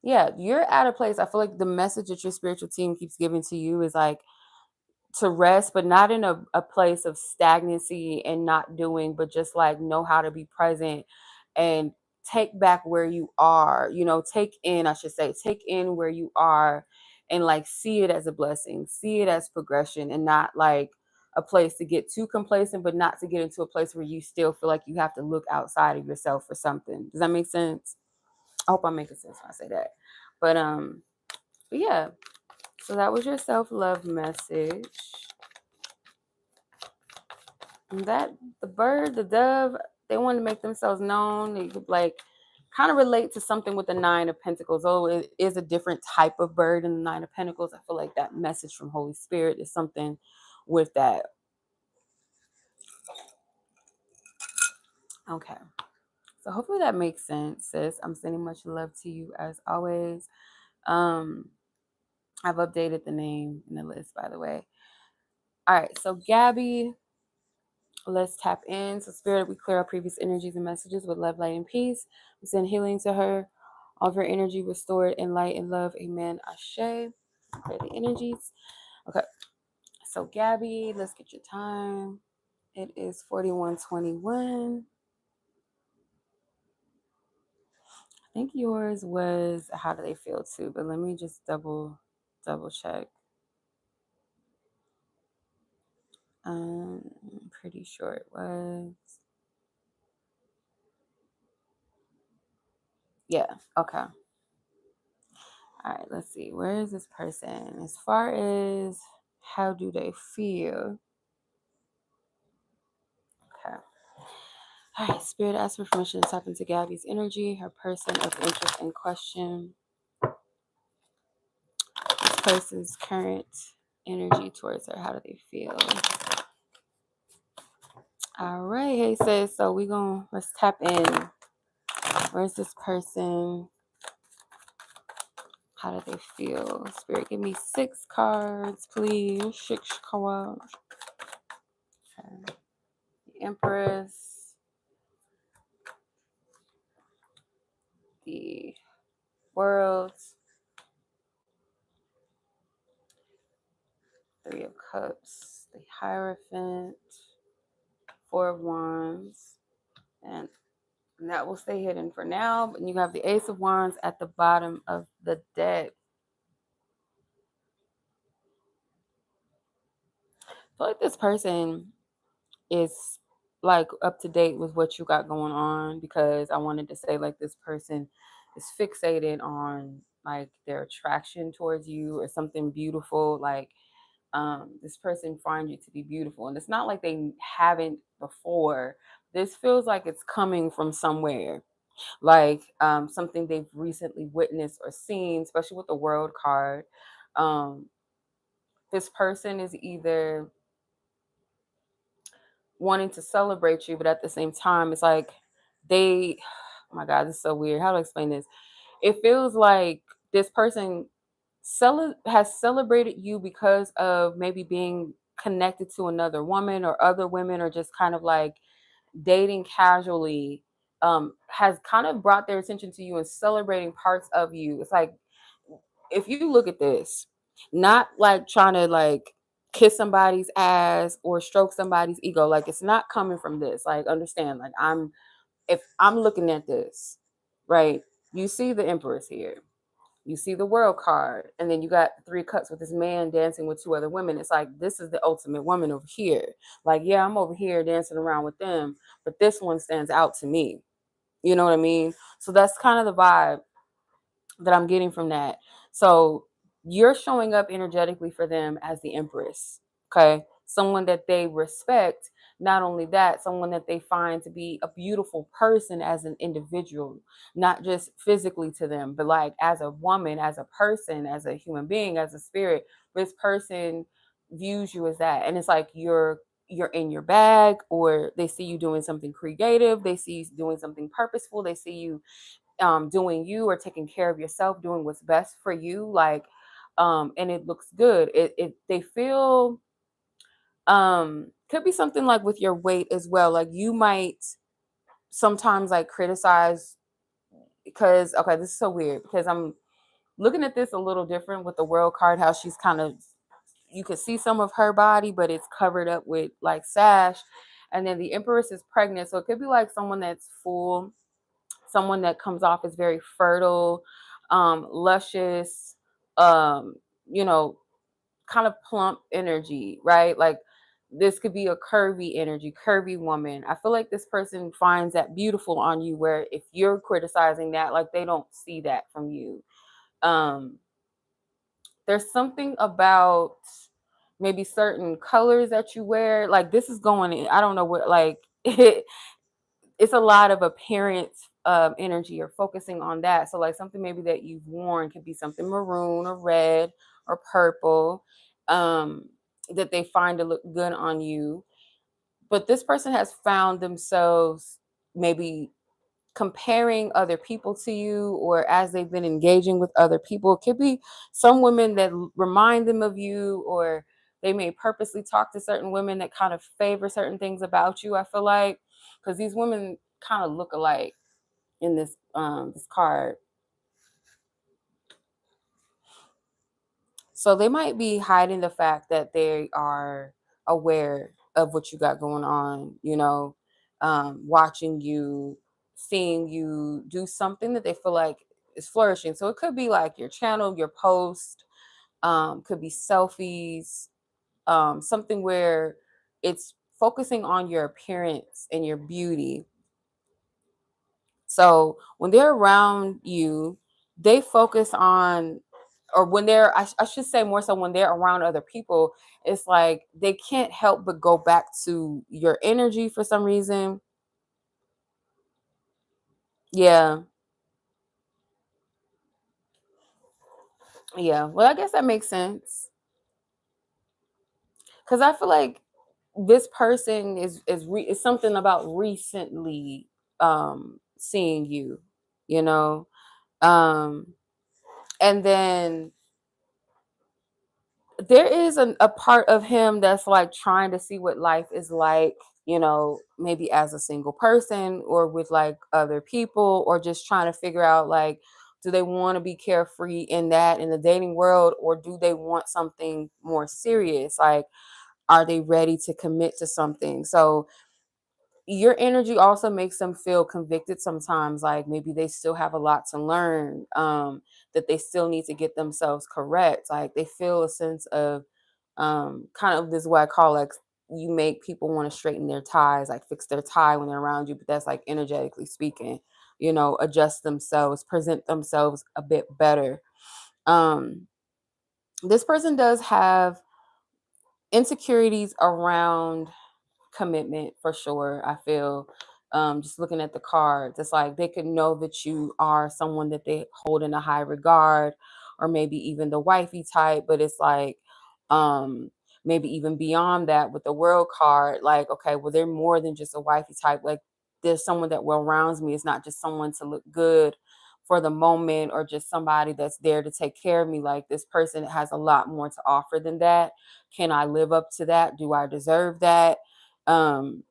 Yeah, you're at a place. I feel like the message that your spiritual team keeps giving to you is like to rest, but not in a place of stagnancy and not doing, but just like know how to be present and take back where you are, take in, I should say, take in where you are and like see it as a blessing, see it as progression and not like a place to get too complacent, but not to get into a place where you still feel like you have to look outside of yourself for something. Does that make sense? I hope I'm making sense when I say that. But yeah, so that was your self-love message. And that the bird, the dove, they want to make themselves known. They could like kind of relate to something with the Nine of Pentacles. Oh, it is a different type of bird in the Nine of Pentacles. I feel like that message from Holy Spirit is something with that. Okay. So hopefully that makes sense, sis. I'm sending much love to you as always. Um, I've updated the name in the list, by the way. All right, so Gabi, let's tap in. So, Spirit, we clear our previous energies and messages with love, light, and peace. We send healing to her. All of her energy restored in light and love. Amen. Ashe. Clear the energies. Okay. So, Gabi, let's get your time. It is 41:21. I think yours was how do they feel too, but let me just double check. I'm pretty sure it was. Yeah. Okay. All right, let's see. Where is this person? As far as how do they feel? Okay. All right, Spirit, ask for permission to tap into Gabby's energy, her person of interest in question, this person's current energy towards her. How do they feel? All right, hey sis. So let's tap in. Where's this person? How do they feel? Spirit, give me 6 cards, please. 6 cards. Okay. The Empress, the World, 3 of Cups, the Hierophant, 4 of Wands, and that will stay hidden for now. But you have the Ace of Wands at the bottom of the deck. I feel like this person is like up to date with what you got going on, because I wanted to say like this person is fixated on like their attraction towards you or something beautiful. Like this person finds you to be beautiful, and it's not like they haven't before. This feels like it's coming from somewhere, like something they've recently witnessed or seen, especially with the World card. um, this person is either wanting to celebrate you, but at the same time it's like they oh my god, this is so weird. How to explain this? It feels like this person has celebrated you because of maybe being connected to another woman or other women, or just kind of like dating casually, has kind of brought their attention to you and celebrating parts of you. It's like, if you look at this, not like trying to like kiss somebody's ass or stroke somebody's ego, like it's not coming from this. Like, understand, like if I'm looking at this, right? You see the Empress here, you see the World card, and then you got the 3 cups with this man dancing with 2 other women. It's like, this is the ultimate woman over here. Like, yeah, I'm over here dancing around with them, but this one stands out to me. You know what I mean? So that's kind of the vibe that I'm getting from that. So you're showing up energetically for them as the Empress. Okay. Someone that they respect. Not only that, someone that they find to be a beautiful person as an individual, not just physically to them, but like as a woman, as a person, as a human being, as a spirit. This person views you as that. And it's like you're in your bag, or they see you doing something creative, they see you doing something purposeful, they see you doing you or taking care of yourself, doing what's best for you, like and it looks good. It they feel could be something like with your weight as well. Like you might sometimes like criticize, because okay, this is so weird, because looking at this a little different with the World card, how she's kind of, you could see some of her body, but it's covered up with like sash. And then the Empress is pregnant. So it could be like someone that's full, someone that comes off as very fertile, luscious, um, you know, kind of plump energy, right? Like this could be a curvy energy, curvy woman. I feel like this person finds that beautiful on you, where if you're criticizing that, like they don't see that from you. Um, there's something about maybe certain colors that you wear. Like this is going in, I don't know what, like it's a lot of appearance energy or focusing on that. So like something maybe that you've worn could be something maroon or red or purple, um, that they find to look good on you. But this person has found themselves maybe comparing other people to you, or as they've been engaging with other people. It could be some women that remind them of you, or they may purposely talk to certain women that kind of favor certain things about you, I feel like, because these women kind of look alike in this card. So they might be hiding the fact that they are aware of what you got going on, watching you, seeing you do something that they feel like is flourishing. So it could be like your channel, your post, could be selfies, something where it's focusing on your appearance and your beauty. So when they're around you, they focus on, or when they're, I should say more so when they're around other people, it's like they can't help but go back to your energy for some reason. Yeah. Yeah. Well, I guess that makes sense. Because I feel like this person is something about recently seeing you, you know? Um, and then there is a part of him that's like trying to see what life is like, maybe as a single person or with like other people, or just trying to figure out like, do they want to be carefree in the dating world, or do they want something more serious? Like, are they ready to commit to something? So your energy also makes them feel convicted sometimes, like maybe they still have a lot to learn, that they still need to get themselves correct. Like they feel a sense of, kind of, this is what I call like, you make people want to straighten their ties, like fix their tie when they're around you, but that's like energetically speaking, adjust themselves, present themselves a bit better. um this person does have insecurities around commitment for sure, I feel. Just looking at the cards, it's like they could know that you are someone that they hold in a high regard, or maybe even the wifey type, but it's like, um maybe even beyond that with the World card, like, okay, well, they're more than just a wifey type. Like there's someone that well rounds me. It's not just someone to look good for the moment, or just somebody that's there to take care of me. Like this person has a lot more to offer than that. Can I live up to that? Do I deserve that? um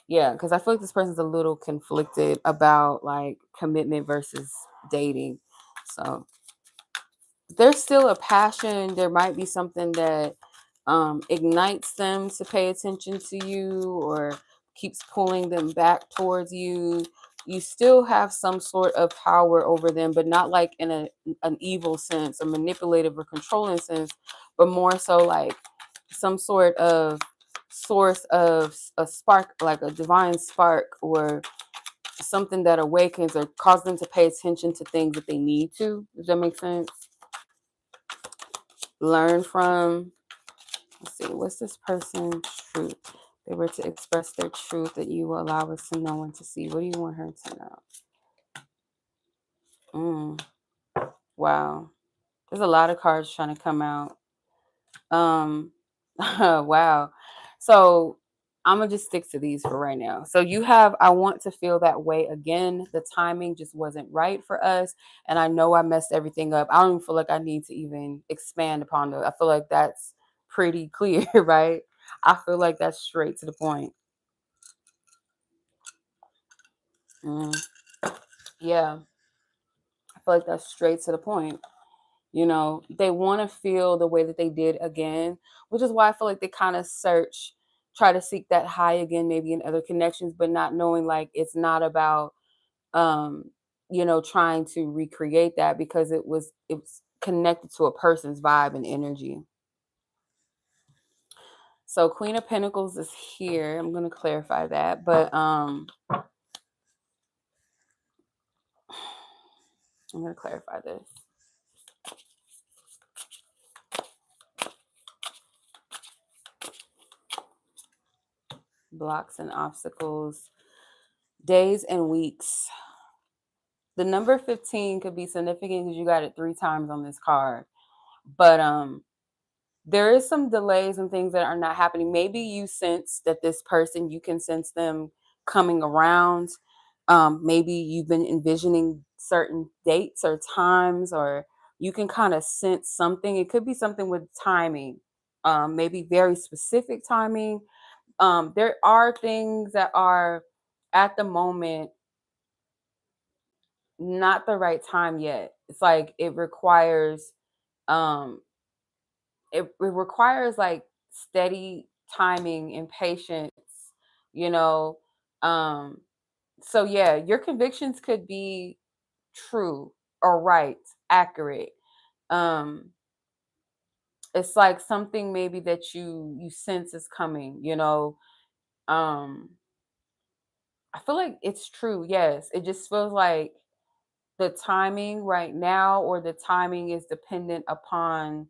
yeah, because I feel like this person's a little conflicted about like commitment versus dating. So there's still a passion. There might be something that ignites them to pay attention to you, or keeps pulling them back towards you. You still have some sort of power over them, but not like in an evil sense, a manipulative or controlling sense, but more so like some sort of source of a spark, like a divine spark, or something that awakens or causes them to pay attention to things that they need to. Does that make sense? Learn from. Let's see, what's this person's truth? They were to express their truth that you will allow us to know and to see. What do you want her to know? Wow. There's a lot of cards trying to come out. Um, wow. So I'm gonna just stick to these for right now. So you have, I want to feel that way again. The timing just wasn't right for us, and I know I messed everything up. I don't even feel like I need to even expand upon it. I feel like that's pretty clear, right? I feel like that's straight to the point. Mm, yeah. feel like that's straight to the point. You know, they want to feel the way that they did again, which is why I feel like they kind of try to seek that high again, maybe in other connections, but not knowing like it's not about, um, trying to recreate that because it's connected to a person's vibe and energy. So Queen of Pentacles is here. I'm going to clarify that, but I'm going to clarify this. Blocks and obstacles, days and weeks. The number 15 could be significant because you got it 3 times on this card. But there is some delays and things that are not happening. Maybe you sense that this person, you can sense them coming around. Maybe you've been envisioning certain dates or times, or you can kind of sense something. It could be something with timing, maybe very specific timing. There are things that are at the moment not the right time yet. It's like um it requires like steady timing and patience, you know. Um so yeah, your convictions could be true or right, accurate. Um it's like something maybe that you sense is coming, you know. Um I feel like it's true. Yes. It just feels like the timing right now, or the timing is dependent upon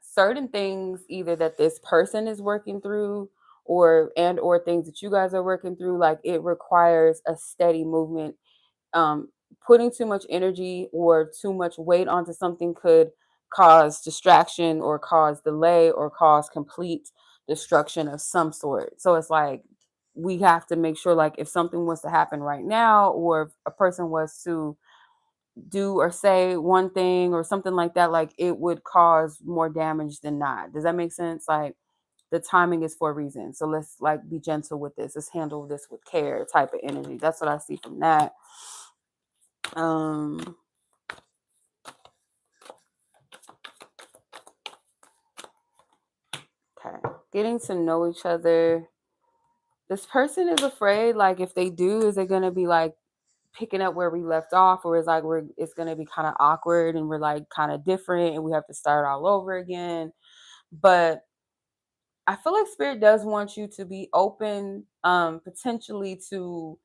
certain things either that this person is working through, or things that you guys are working through. Like it requires a steady movement. Putting too much energy or too much weight onto something could cause distraction or cause delay or cause complete destruction of some sort. So it's like we have to make sure, like if something was to happen right now, or if a person was to do or say one thing or something like that, like it would cause more damage than not. Does that make sense? Like the timing is for a reason. So let's like be gentle with this. Let's handle this with care type of energy. That's what I see from that. Um okay. Getting to know each other. This person is afraid, like if they do, is it gonna be like picking up where we left off, or is like it's gonna be kind of awkward and we're like kind of different and we have to start all over again. But I feel like spirit does want you to be open, potentially to,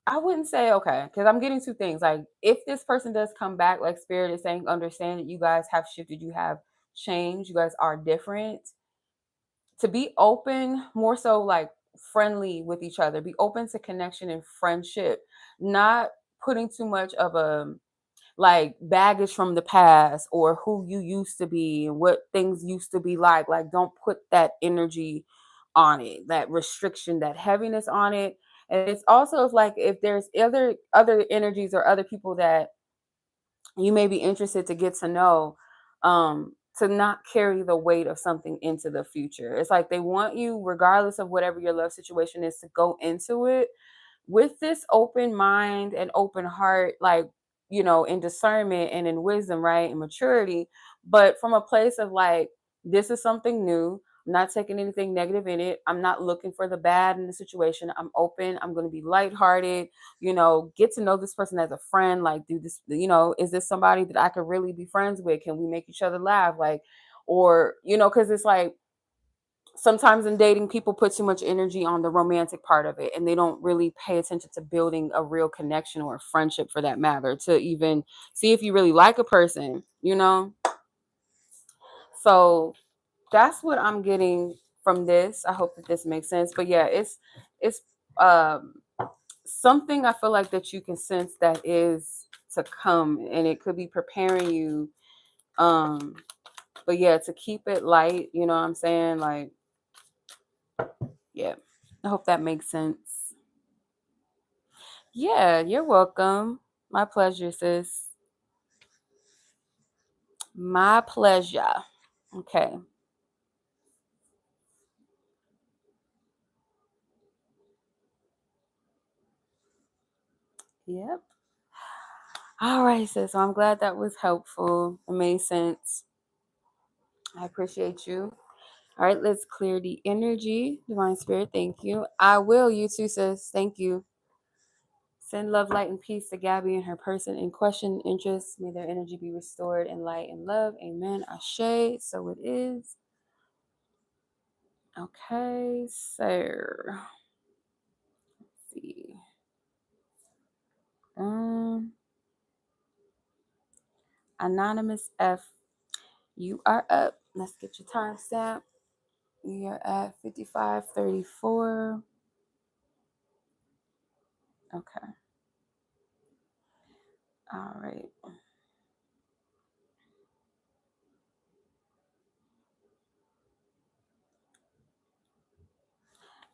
I wouldn't say, okay, because I'm getting two things. Like if this person does come back, like spirit is saying, understand that you guys have shifted, you have changed, you guys are different. To be open, more so like friendly with each other, be open to connection and friendship, not putting too much of a like baggage from the past or who you used to be and what things used to be like don't put that energy on it, that restriction, that heaviness on it. And it's also like if there's other energies or other people that you may be interested to get to know, to not carry the weight of something into the future. It's like they want you, regardless of whatever your love situation is, to go into it with this open mind and open heart, like, in discernment and in wisdom, right? And maturity, but from a place of like, this is something new. I'm not taking anything negative in it. I'm not looking for the bad in the situation. I'm open. I'm going to be lighthearted, get to know this person as a friend. Like, do this, is this somebody that I could really be friends with? Can we make each other laugh? Like, or, because it's like, sometimes in dating, people put too much energy on the romantic part of it and they don't really pay attention to building a real connection or a friendship, for that matter, to even see if you really like a person. So that's what I'm getting from this. I hope that this makes sense. But yeah, it's um something I feel like that you can sense that is to come, and it could be preparing you. um but yeah, to keep it light, you know what I'm saying? Like, yeah, I hope that makes sense. Yeah, you're welcome. My pleasure, sis. My pleasure. Okay. Yep. All right, sis. So I'm glad that was helpful. It made sense. I appreciate you. All right, let's clear the energy. Divine Spirit, thank you. I will. You too, sis. Thank you. Send love, light, and peace to Gabi and her person in question, interests. May their energy be restored in light and love. Amen. Ashe. So it is. Okay, so let's see. Anonymous F, you are up. Let's get your timestamp. We are at 55:34. Okay. All right.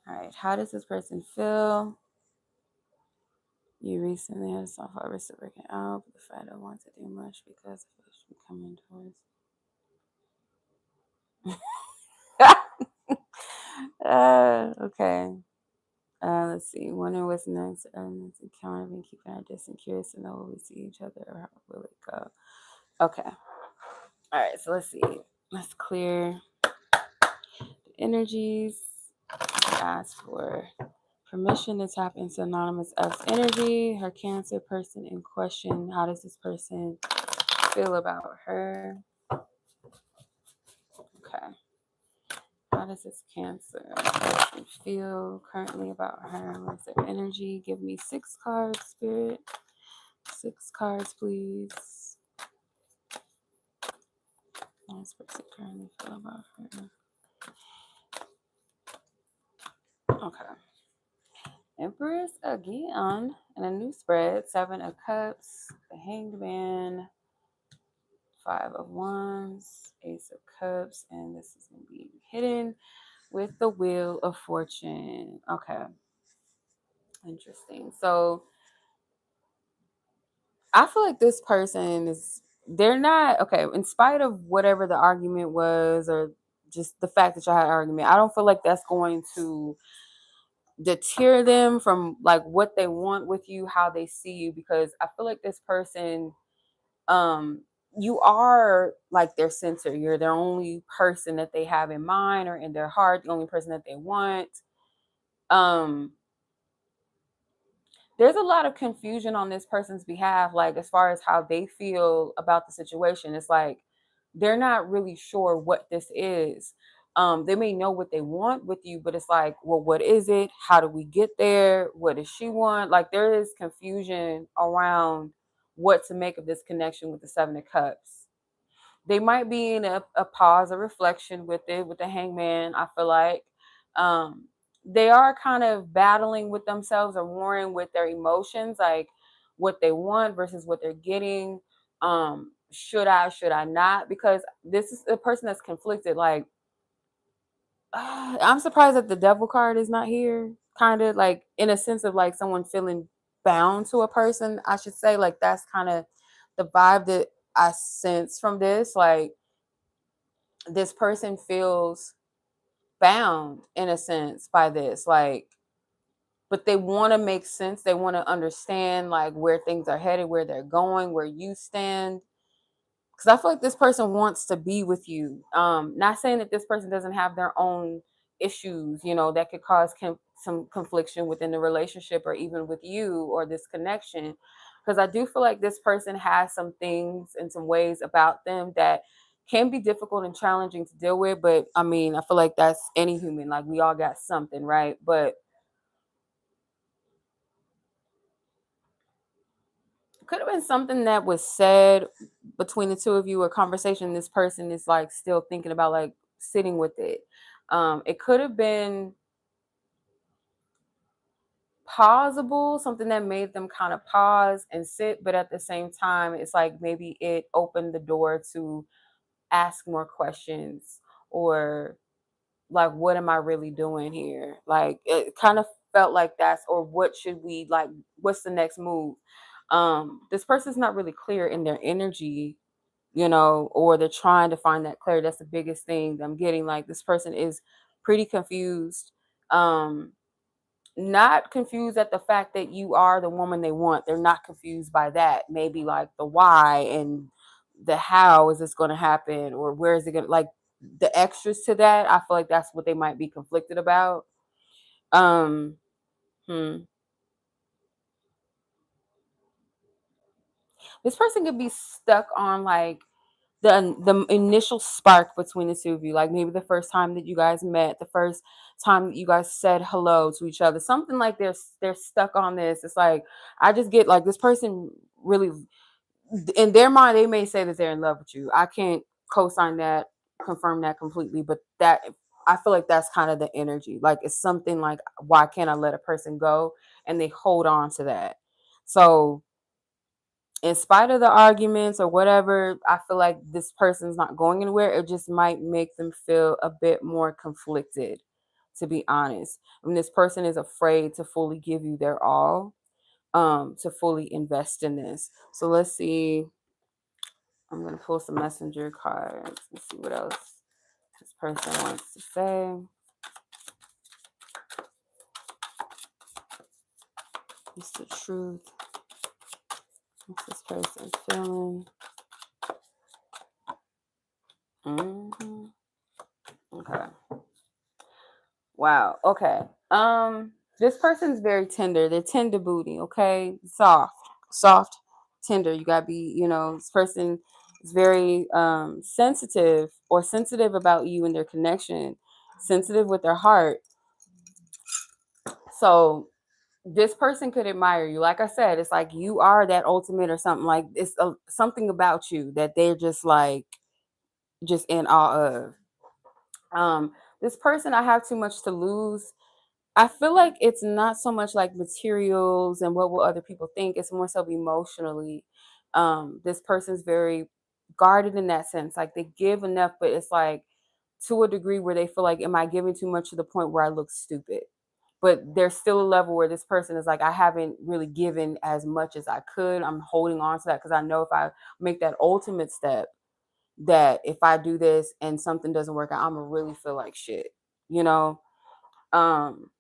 All right. How does this person feel? You recently had a soft heart reciprocating out, but the fact I want to do much because of it's becoming towards. Okay. Let's see. Wondering what's next. This encounter, been keeping our distance, curious to know when we see each other or how will it go. Okay. All right. So let's see. Let's clear the energies. Ask for permission to tap into Anonymous F's energy. Her Cancer person in question. How does this person feel about her? Okay. How does this Cancer person feel currently about her? What's their energy? Give me 6 cards, Spirit. 6 cards, please. How does this person currently feel about her? Okay. Empress again. And a new spread. 7 of Cups. The Hanged Man. 5 of Wands. Ace of Cups. And this is going to be hidden with the Wheel of Fortune. Okay. Interesting. So I feel like this person is, they're not, okay, in spite of whatever the argument was or just the fact that y'all had an argument, I don't feel like that's going to deter them from like what they want with you, how they see you, because I feel like this person, um, you are like their center. You're their only person that they have in mind or in their heart, the only person that they want. Um, there's a lot of confusion on this person's behalf, like as far as how they feel about the situation. It's like they're not really sure what this is. They may know what they want with you, but it's like, well, what is it? How do we get there? What does she want? Like there is confusion around what to make of this connection with the 7 of Cups. They might be in a pause, a reflection with it, with the Hangman. I feel like um, they are kind of battling with themselves or warring with their emotions, like what they want versus what they're getting. Should I not? Because this is a person that's conflicted. Like, I'm surprised that the Devil card is not here. Kind of like in a sense of like someone feeling bound to a person, I should say. Like, that's kind of the vibe that I sense from this. Like, this person feels bound in a sense by this, like, but they want to make sense, they want to understand like where things are headed, where they're going, where you stand, because I feel like this person wants to be with you. Not saying that this person doesn't have their own issues, you know, that could cause some confliction within the relationship or even with you or this connection, because I do feel like this person has some things and some ways about them that can be difficult and challenging to deal with. But I mean, I feel like that's any human, like we all got something, right? But could have been something that was said between the two of you, a conversation this person is like still thinking about, like sitting with it. It could have been pausable, something that made them kind of pause and sit, but at the same time it's like maybe it opened the door to ask more questions, or like, what am I really doing here? Like, it kind of felt like that's, or what should we like, what's the next move? This person's not really clear in their energy, you know, or they're trying to find that clarity. That's the biggest thing I'm getting. Like, this person is pretty confused. Um, not confused at the fact that you are the woman they want. They're not confused by that. Maybe like the why and the how is this going to happen, or where is it going to, like, the extras to that. I feel like that's what they might be conflicted about. Um, hmm. This person could be stuck on like the initial spark between the two of you, like maybe the first time that you guys met, the first time that you guys said hello to each other, something like they're stuck on this. It's like, I just get like this person really, in their mind, they may say that they're in love with you. I can't co-sign that, confirm that completely, but that, I feel like that's kind of the energy. Like it's something like, why can't I let a person go? And they hold on to that. So in spite of the arguments or whatever, I feel like this person's not going anywhere. It just might make them feel a bit more conflicted, to be honest. I mean, this person is afraid to fully give you their all, to fully invest in this. So let's see. I'm gonna pull some messenger cards and see what else this person wants to say. What's the truth? What's this person feeling? Mm-hmm. Okay. Wow. Okay. This person's very tender. They're tender booty. Okay. Soft, tender. You gotta be, this person is very sensitive, or sensitive about you and their connection, sensitive with their heart. So this person could admire you. Like I said, it's like you are that ultimate or something. Like it's something about you that they're just like, just in awe of. This person, I have too much to lose. I feel like it's not so much like materials and what will other people think. It's more so emotionally. This person's very guarded in that sense. Like they give enough, but it's like to a degree where they feel like, am I giving too much to the point where I look stupid? But there's still a level where this person is like, I haven't really given as much as I could. I'm holding on to that because I know if I make that ultimate step, that if I do this and something doesn't work out, I'm gonna really feel like shit, you know? Um,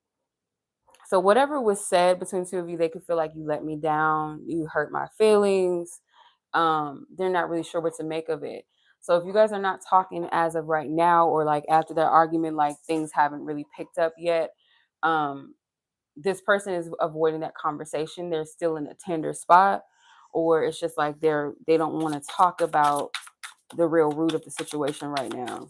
so whatever was said between the two of you, they could feel like you let me down, you hurt my feelings. They're not really sure what to make of it. So if you guys are not talking as of right now, or like after that argument, like things haven't really picked up yet, um, this person is avoiding that conversation. They're still in a tender spot, or it's just like they don't want to talk about the real root of the situation right now.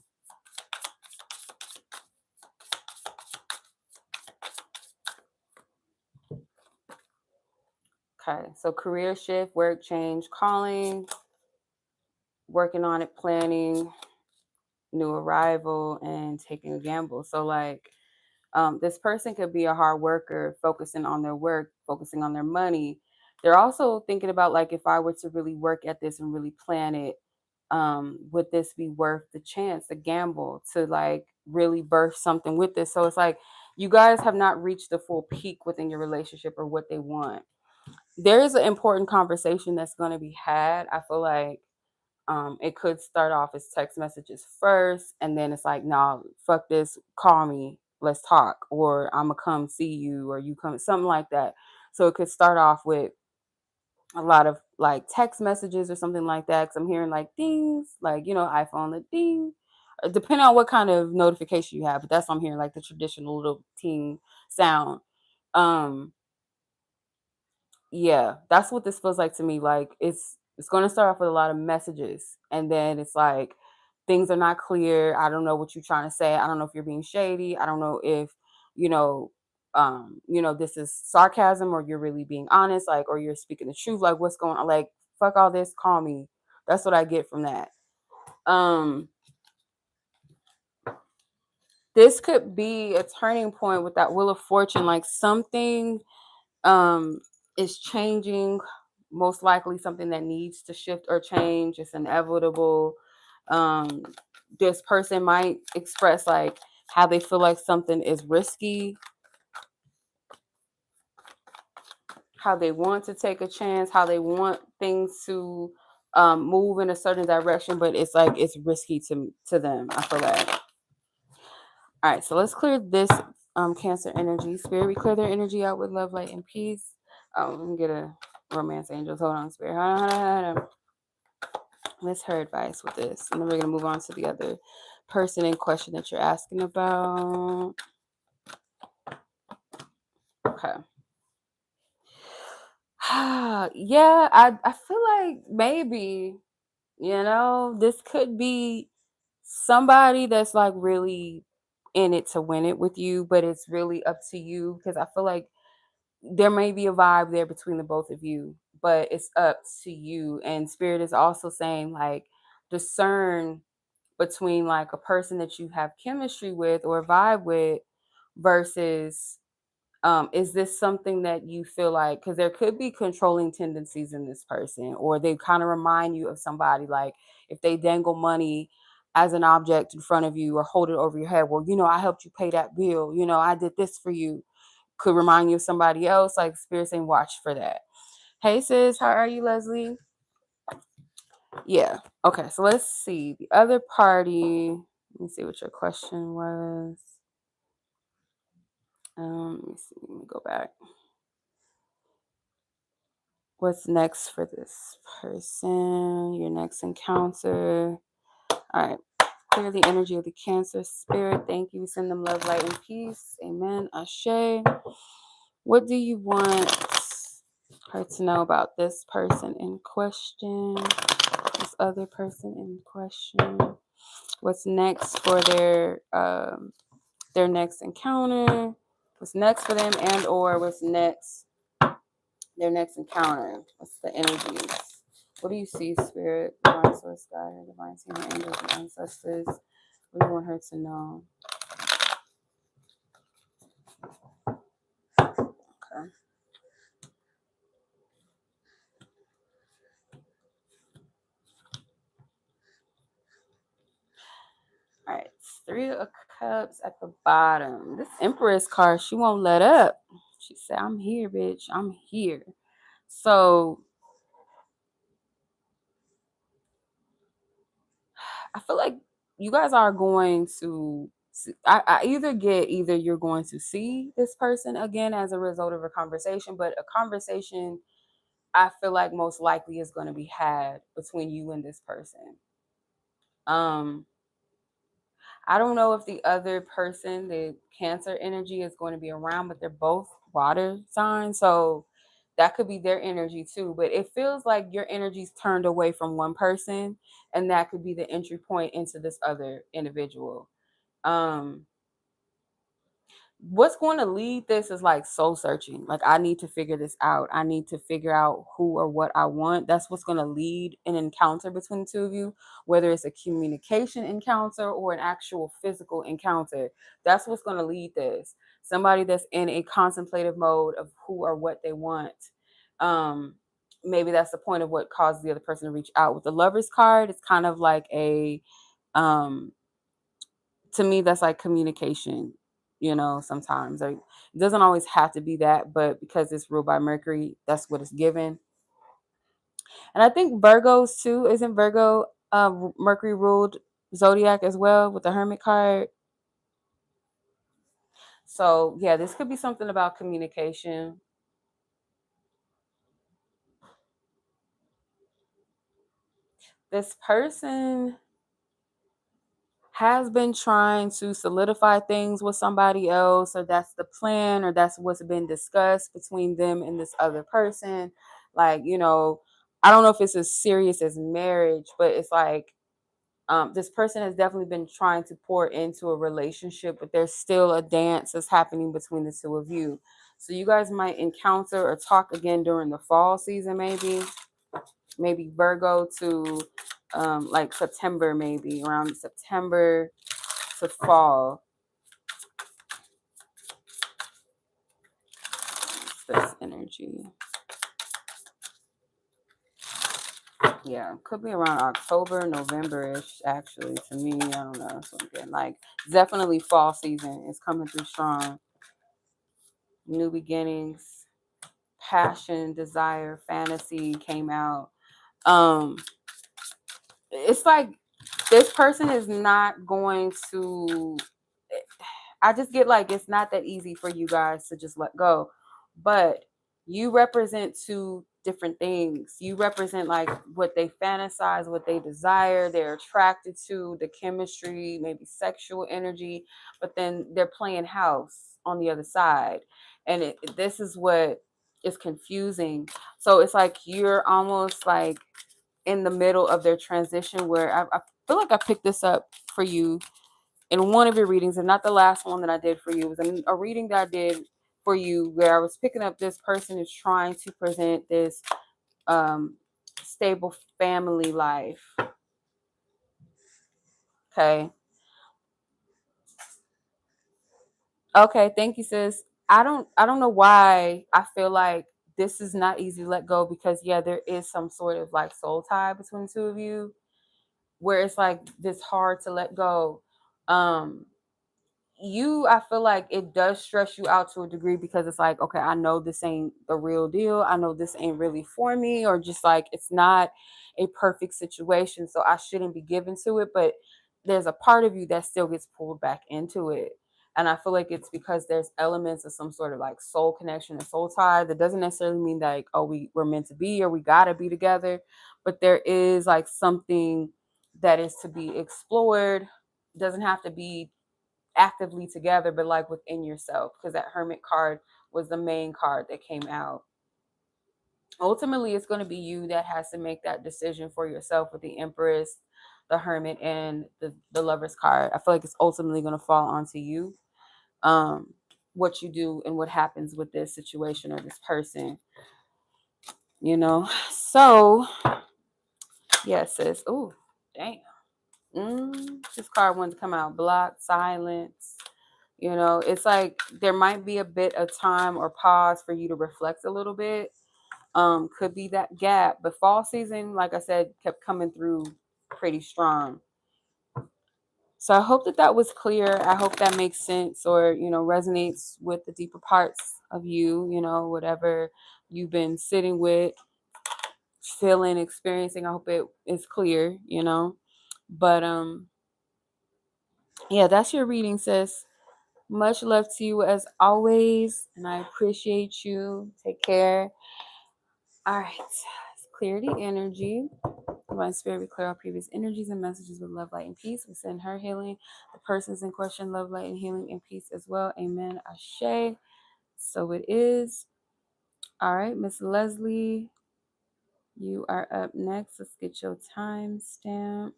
Okay, so career shift, work change, calling, working on it, planning, new arrival, and taking a gamble. So like, this person could be a hard worker, focusing on their work, focusing on their money. They're also thinking about like, if I were to really work at this and really plan it, would this be worth the chance, the gamble to like really birth something with this? So it's like you guys have not reached the full peak within your relationship or what they want. There is an important conversation that's going to be had. I feel like it could start off as text messages first, and then it's like, nah, fuck this, call me, let's talk, or I'm gonna come see you, or you come, something like that. So it could start off with a lot of like text messages or something like that. Cause I'm hearing like dings, like, iPhone, the ding, depending on what kind of notification you have. But that's what I'm hearing, like the traditional little ting sound. Um, yeah, that's what this feels like to me. Like it's going to start off with a lot of messages, and then it's like things are not clear. I don't know what you're trying to say. I don't know if you're being shady. I don't know if you know this is sarcasm, or you're really being honest, like, or you're speaking the truth. Like, what's going on? Like, fuck all this, call me. That's what I get from that. Um this could be a turning point with that Wheel of Fortune, like something um is changing, most likely something that needs to shift or change. It's inevitable. um this person might express like how they feel like something is risky, how they want to take a chance, how they want things to move in a certain direction, but it's like it's risky to them. I feel like. All right, so let's clear this Cancer energy. Spirit, we clear their energy out with love, light, and peace. Let me get a romance angels. Hold on, Spirit. Hold on. Let's her advice with this. And then we're going to move on to the other person in question that you're asking about. Okay. Yeah, I feel like maybe, this could be somebody that's like really in it to win it with you, but it's really up to you, because I feel like there may be a vibe there between the both of you, but it's up to you. And Spirit is also saying, like, discern between like a person that you have chemistry with or vibe with versus is this something that you feel like, because there could be controlling tendencies in this person, or they kind of remind you of somebody, like if they dangle money as an object in front of you or hold it over your head, well, I helped you pay that bill, I did this for you, could remind you of somebody else. Like Spirit saying, watch for that. Hey sis, how are you, Leslie? Yeah. Okay, so let's see the other party. Let me see what your question was. Let me see. Let me go back. What's next for this person? Your next encounter. All right. Clear the energy of the Cancer spirit. Thank you. Send them love, light, and peace. Amen. Ashe. What do you want her to know about this person in question? This other person in question. What's next for their next encounter? What's next for them, and or what's next their next encounter? What's the energies? What do you see, Spirit, Divine Source, God, Divine Team, Angels, and Ancestors? What do you want her to know? Okay. All right, Three of Cups at the bottom. This Empress card, she won't let up. She said, I'm here, bitch. I'm here. So I feel like you guys are going to see, I either you're going to see this person again as a result of a conversation, but a conversation I feel like most likely is going to be had between you and this person. I don't know if the other person, the Cancer energy, is going to be around, but they're both water signs, so that could be their energy too. But it feels like your energy's turned away from one person, and that could be the entry point into this other individual. Um, what's going to lead this is like soul searching. Like, I need to figure this out. I need to figure out who or what I want. That's what's going to lead an encounter between the two of you, whether it's a communication encounter or an actual physical encounter. That's what's going to lead this. Somebody that's in a contemplative mode of who or what they want. um Maybe that's the point of what caused the other person to reach out. With the Lovers card, it's kind of like a um to me, that's like communication, sometimes. Like, it doesn't always have to be that, but because it's ruled by Mercury, that's what it's given. And I think Virgos too. Isn't Virgo Mercury ruled zodiac as well with the Hermit card? So yeah, this could be something about communication. This person has been trying to solidify things with somebody else, or that's the plan, or that's what's been discussed between them and this other person. Like, I don't know if it's as serious as marriage, but it's like this person has definitely been trying to pour into a relationship, but there's still a dance that's happening between the two of you. So you guys might encounter or talk again during the fall season, maybe Virgo to like September, maybe around September to fall. This energy. Yeah, could be around October, November-ish, actually, to me. I don't know. So I'm getting like definitely fall season is coming through strong. New beginnings, passion, desire, fantasy came out. Um, it's like this person is not going to I just get like it's not that easy for you guys to just let go. But you represent two different things. You represent like what they fantasize, what they desire, they're attracted to, the chemistry, maybe sexual energy, but then they're playing house on the other side. And this is what is confusing. So it's like you're almost like in the middle of their transition where I feel like I picked this up for you in one of your readings, and not the last one that I did for you. It was a reading that I did for you where I was picking up this person is trying to present this stable family life. Okay. Okay, thank you, sis. I don't know why I feel like this is not easy to let go, because yeah, there is some sort of like soul tie between the two of you where it's like this hard to let go. Um I feel like it does stress you out to a degree, because it's like, okay, I know this ain't the real deal, I know this ain't really for me, or just like it's not a perfect situation, so I shouldn't be given to it. But there's a part of you that still gets pulled back into it, and I feel like it's because there's elements of some sort of like soul connection and soul tie. That doesn't necessarily mean that like, oh, we're meant to be or we gotta be together, but there is like something that is to be explored. Doesn't have to be actively together, but like within yourself, because that Hermit card was the main card that came out. Ultimately, it's going to be you that has to make that decision for yourself with the Empress, the Hermit, and the Lover's card. I feel like it's ultimately going to fall onto you, what you do and what happens with this situation or this person, you know. So yes, sis. Oh, damn. This card wanted to come out. Block, silence. You know, it's like there might be a bit of time or pause for you to reflect a little bit. Could be that gap. But fall season, like I said, kept coming through pretty strong. So I hope that that was clear. I hope that makes sense, or, you know, resonates with the deeper parts of you, you know, whatever you've been sitting with, feeling, experiencing. I hope it is clear, you know. But yeah, that's your reading, sis. Much love to you as always, and I appreciate you. Take care. All right, let's clear the energy. Divine Spirit, we clear all previous energies and messages with love, light, and peace. We send her healing, the persons in question, love, light, and healing and peace as well. Amen. Ashe. So it is. All right, Miss Leslie, you are up next. Let's get your time stamp.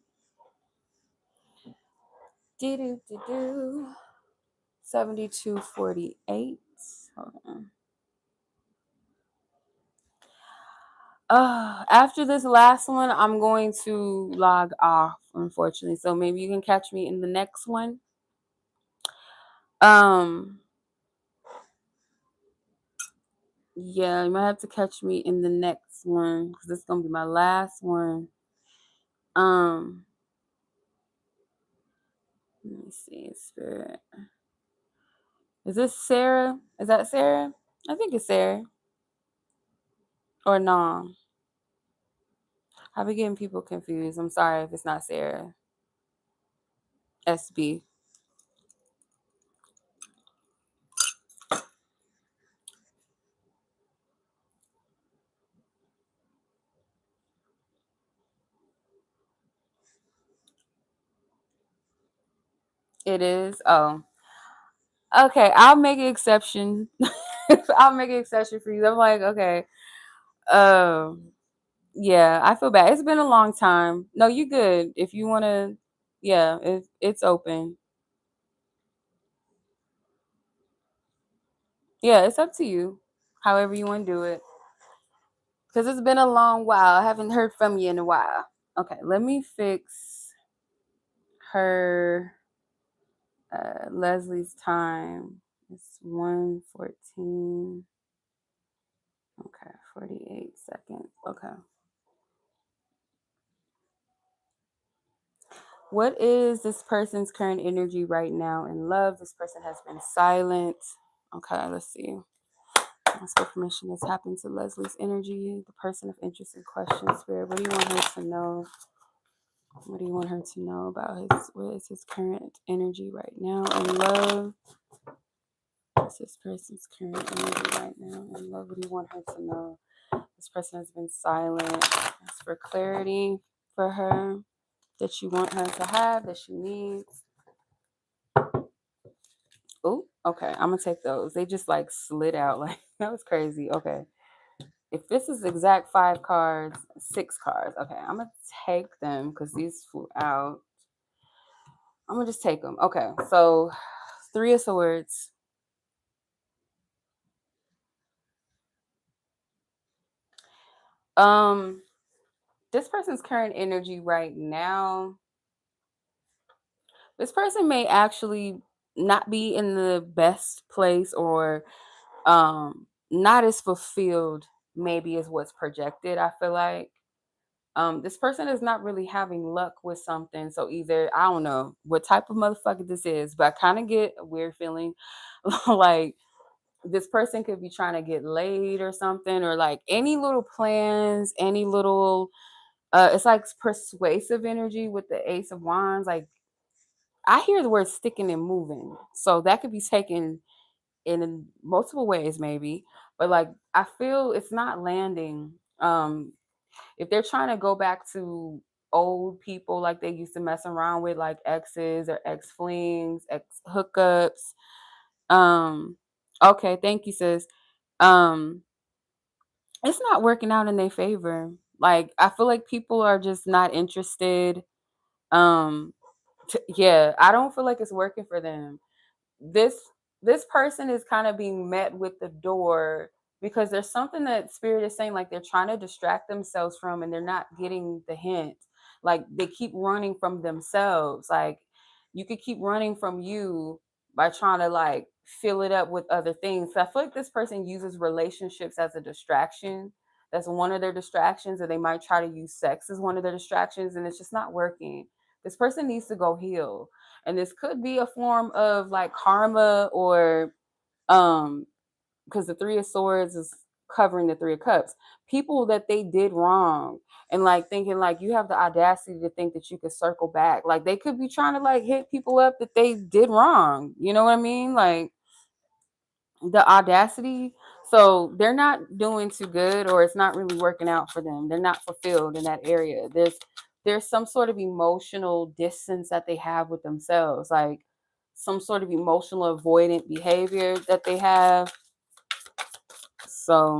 7248. Hold on. After this last one, I'm going to log off, unfortunately. So maybe you can catch me in the next one. Yeah, you might have to catch me in the next one, because this is gonna be my last one. Let me see, Spirit. Is this Sarah? Is that Sarah? I think it's Sarah. Or no. I've been getting people confused. I'm sorry if it's not Sarah. SB. It is. Oh. Okay, I'll make an exception. I'll make an exception for you. I'm like, okay. Yeah, I feel bad. It's been a long time. No, you good. If you wanna, yeah, it's open. Yeah, it's up to you. However you want to do it. Because it's been a long while. I haven't heard from you in a while. Okay, let me fix her Leslie's time. It's 1:14. Okay, 48 seconds. Okay. What is this person's current energy right now in love? This person has been silent. Okay, let's see. Ask for permission. Has happened to Leslie's energy, the person of interest in question. Spirit, what do you want her to know? What do you want her to know about what is his current energy right now in love? What's this person's current energy right now in love? What do you want her to know? This person has been silent. Ask for clarity for her that you want her to have, that she needs. Oh, okay. I'm gonna take those. They just like slid out. Like that was crazy. Okay. If this is exact 5 cards, 6 cards. Okay, I'm gonna take them because these flew out. I'm gonna just take them. Okay, so 3 of Swords. This person's current energy right now. This person may actually not be in the best place or not as fulfilled maybe as what's projected. I feel like this person is not really having luck with something. So either I don't know what type of motherfucker this is, but I kind of get a weird feeling like this person could be trying to get laid or something, or like any little plans, any little it's like persuasive energy with the Ace of Wands. Like I hear the word sticking and moving. So that could be taken in multiple ways maybe, but like I feel it's not landing. If they're trying to go back to old people like they used to mess around with, like exes or ex flings, ex hookups. Um, okay, thank you, sis. Um, it's not working out in their favor. Like I feel like people are just not interested. Um, yeah, I don't feel like it's working for them. This person is kind of being met with the door because there's something that spirit is saying, like they're trying to distract themselves from, and they're not getting the hint. Like they keep running from themselves. Like you could keep running from you by trying to like fill it up with other things. So I feel like this person uses relationships as a distraction. That's one of their distractions, or they might try to use sex as one of their distractions, and it's just not working. This person needs to go heal, and this could be a form of like karma, or um because the 3 of Swords is covering the 3 of Cups, people that they did wrong, and like thinking like you have the audacity to think that you could circle back. Like they could be trying to like hit people up that they did wrong, you know what I mean? Like the audacity. So they're not doing too good, or it's not really working out for them. They're not fulfilled in that area. There's some sort of emotional distance that they have with themselves, like some sort of emotional avoidant behavior that they have. So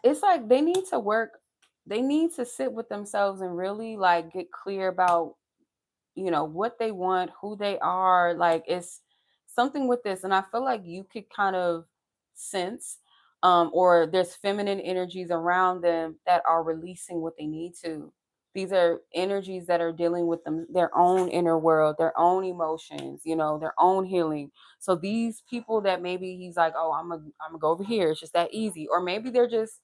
it's like they need to sit with themselves and really like get clear about what they want, who they are. Like it's something with this, and I feel like you could kind of sense or there's feminine energies around them that are releasing what they need to. These are energies that are dealing with them, their own inner world, their own emotions, their own healing. So these people that maybe he's like, oh, I'm gonna go over here, it's just that easy. Or maybe they're just,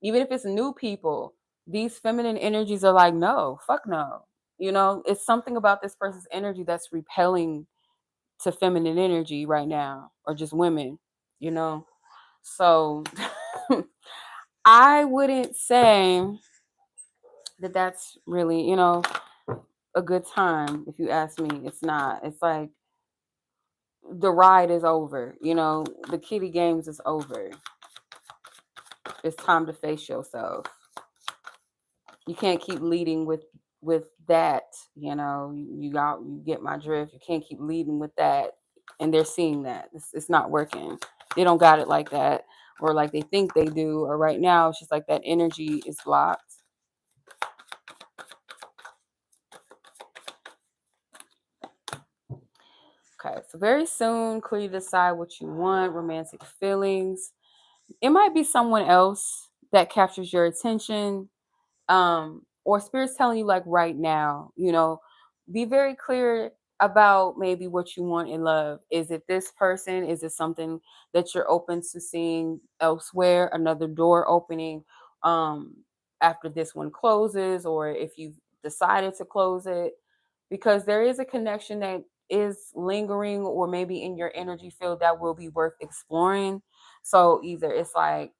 even if it's new people, these feminine energies are like, no, fuck no. It's something about this person's energy that's repelling to feminine energy right now, or just women, you know? So I wouldn't say that that's really, a good time. If you ask me, it's not. It's like the ride is over, the kitty games is over. It's time to face yourself. You can't keep leading with that. You get my drift. You can't keep leading with that, and they're seeing that it's not working. They don't got it like that, or like they think they do, or right now it's just like that energy is blocked. Okay, so very soon, clearly decide what you want. Romantic feelings. It might be someone else that captures your attention, or spirit's telling you like right now, be very clear about maybe what you want in love. Is it this person? Is it something that you're open to seeing elsewhere, another door opening um after this one closes, or if you've decided to close it? Because there is a connection that is lingering or maybe in your energy field that will be worth exploring. So either it's like,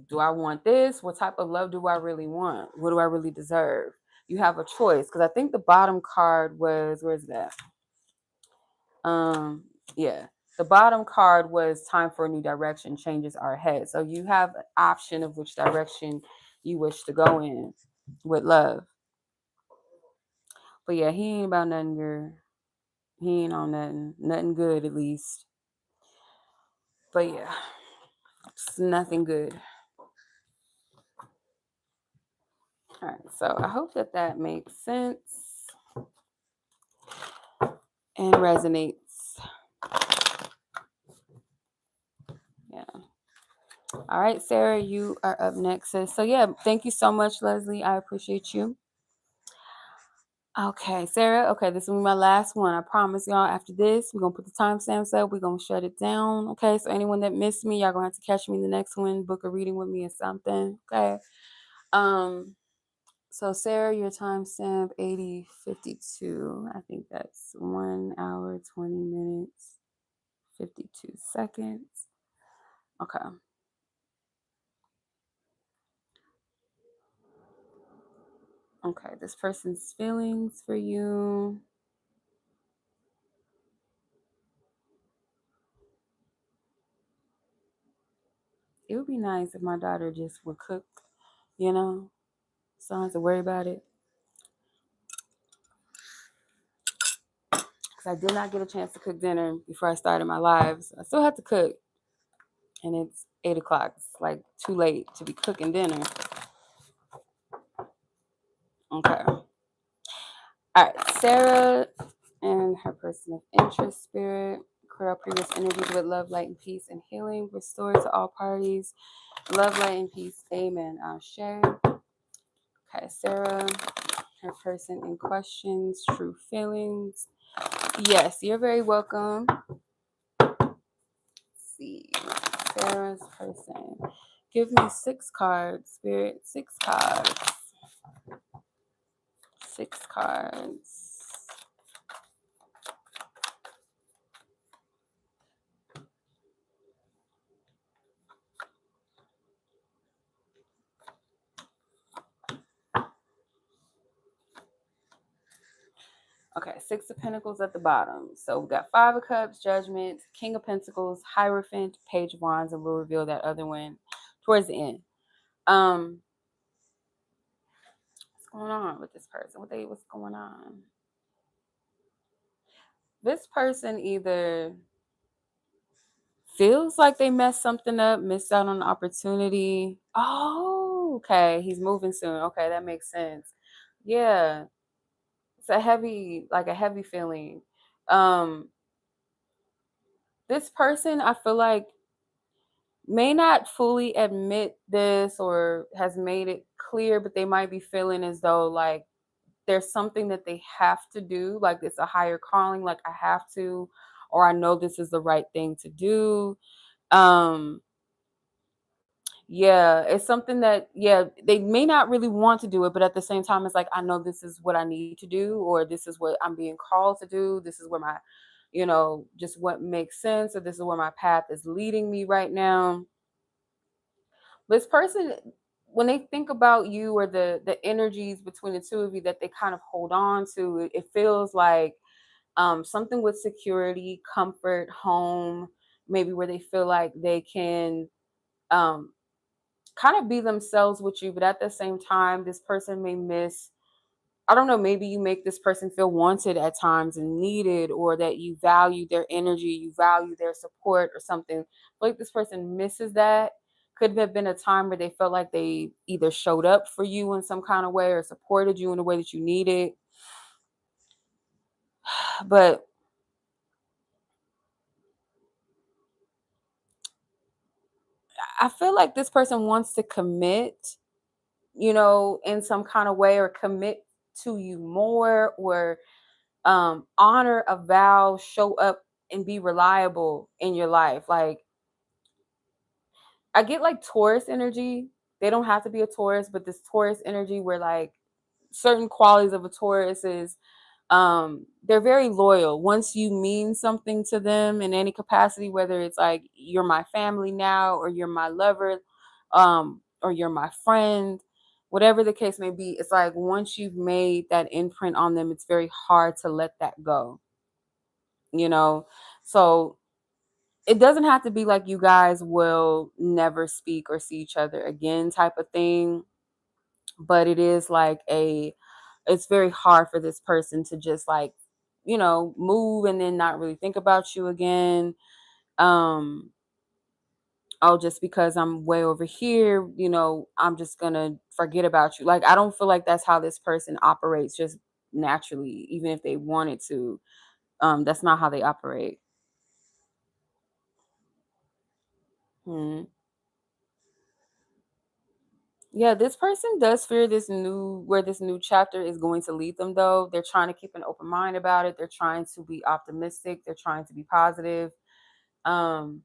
do I want this? What type of love do I really want? What do I really deserve? You have a choice, because I think the bottom card was, where's that? Yeah. The bottom card was time for a new direction, changes are ahead. So you have an option of which direction you wish to go in with love. But yeah, he ain't about nothing good. He ain't on nothing good, at least. But yeah, it's nothing good. All right, so I hope that makes sense and resonates. Yeah. All right, Sarah, you are up next, sis. So yeah, thank you so much, Leslie. I appreciate you. Okay, Sarah. Okay, this will be my last one. I promise y'all. After this, we're gonna put the timestamps up. We're gonna shut it down. Okay, so anyone that missed me, y'all gonna have to catch me in the next one. Book a reading with me or something. Okay. Um. So Sarah, your timestamp 80:52. I think that's 1 hour 20 minutes 52 seconds. Okay. Okay, this person's feelings for you. It would be nice if my daughter just would cook, you know, so I don't have to worry about it. Because I did not get a chance to cook dinner before I started my lives. I still have to cook. And it's 8 o'clock. It's like too late to be cooking dinner. Okay. All right. Sarah and her person of interest, spirit. Clear out previous energies with love, light, and peace and healing. Restore to all parties. Love, light, and peace. Amen. I'll share. Okay, Sarah, her person in questions, true feelings. Yes, you're very welcome. Let's see. Sarah's person. Give me 6 cards, spirit. 6 cards. 6 cards. Okay, 6 of Pentacles at the bottom. So we got 5 of Cups, Judgment, King of Pentacles, Hierophant, Page of Wands, and we'll reveal that other one towards the end. What's going on with this person? What's going on? This person either feels like they messed something up, missed out on an opportunity. Oh, okay. He's moving soon. Okay, that makes sense. Yeah. It's a heavy feeling. Um, this person, I feel like, may not fully admit this or has made it clear, but they might be feeling as though like there's something that they have to do, like it's a higher calling, like I have to, or I know this is the right thing to do. Um, yeah, it's something that, yeah, they may not really want to do it, but at the same time, it's like, I know this is what I need to do, or this is what I'm being called to do. This is where my, just what makes sense, or this is where my path is leading me right now. This person, when they think about you or the energies between the two of you that they kind of hold on to, it feels like something with security, comfort, home, maybe where they feel like they can um, kind of be themselves with you, but at the same time, this person may miss. I don't know, maybe you make this person feel wanted at times and needed, or that you value their energy, you value their support or something. Like this person misses that. Could have been a time where they felt like they either showed up for you in some kind of way or supported you in a way that you needed. But I feel like this person wants to commit, in some kind of way, or commit to you more, or honor a vow, show up and be reliable in your life. Like I get like Taurus energy. They don't have to be a Taurus, but this Taurus energy where like certain qualities of a Taurus is They're very loyal. Once you mean something to them in any capacity, whether it's like you're my family now, or you're my lover, or you're my friend, whatever the case may be, it's like once you've made that imprint on them, it's very hard to let that go, you know? So it doesn't have to be like you guys will never speak or see each other again type of thing, but it is like it's very hard for this person to just like, move and then not really think about you again. Um, oh, just because I'm way over here, I'm just gonna forget about you. Like, I don't feel like that's how this person operates just naturally, even if they wanted to. That's not how they operate. Hmm. Yeah, this person does fear this new chapter is going to lead them though. They're trying to keep an open mind about it. They're trying to be optimistic. They're trying to be positive. Um,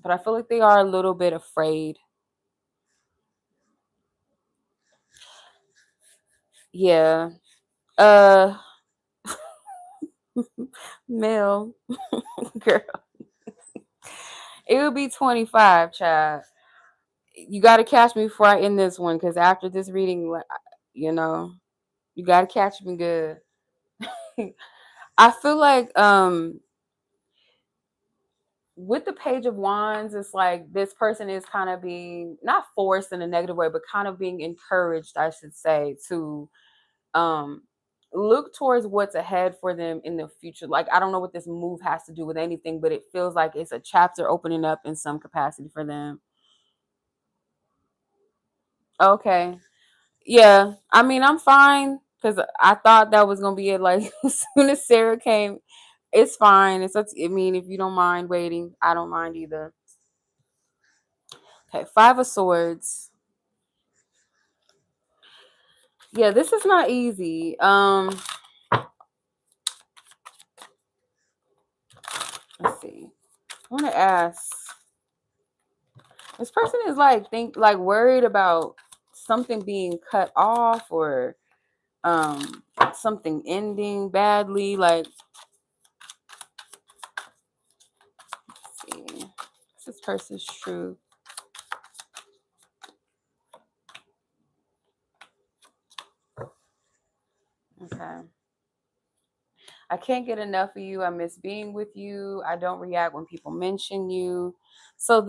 but I feel like they are a little bit afraid. Yeah. Uh Male. Girl. It would be 25, child. You gotta catch me before I end this one, because after this reading, you know, you gotta catch me good. I feel like with the Page of Wands, it's like this person is kind of being not forced in a negative way, but kind of being encouraged, I should say, to um look towards what's ahead for them in the future. Like, I don't know what this move has to do with anything, but it feels like it's a chapter opening up in some capacity for them. Okay. Yeah. I mean, I'm fine, because I thought that was gonna be it. Like, as soon as Sarah came, it's fine. I mean, if you don't mind waiting, I don't mind either. Okay, Five of Swords. Yeah, this is not easy. Let's see. I want to ask. This person is like worried about something being cut off, or something ending badly. Like, let's see. What's this person's truth? Okay. I can't get enough of you. I miss being with you. I don't react when people mention you. So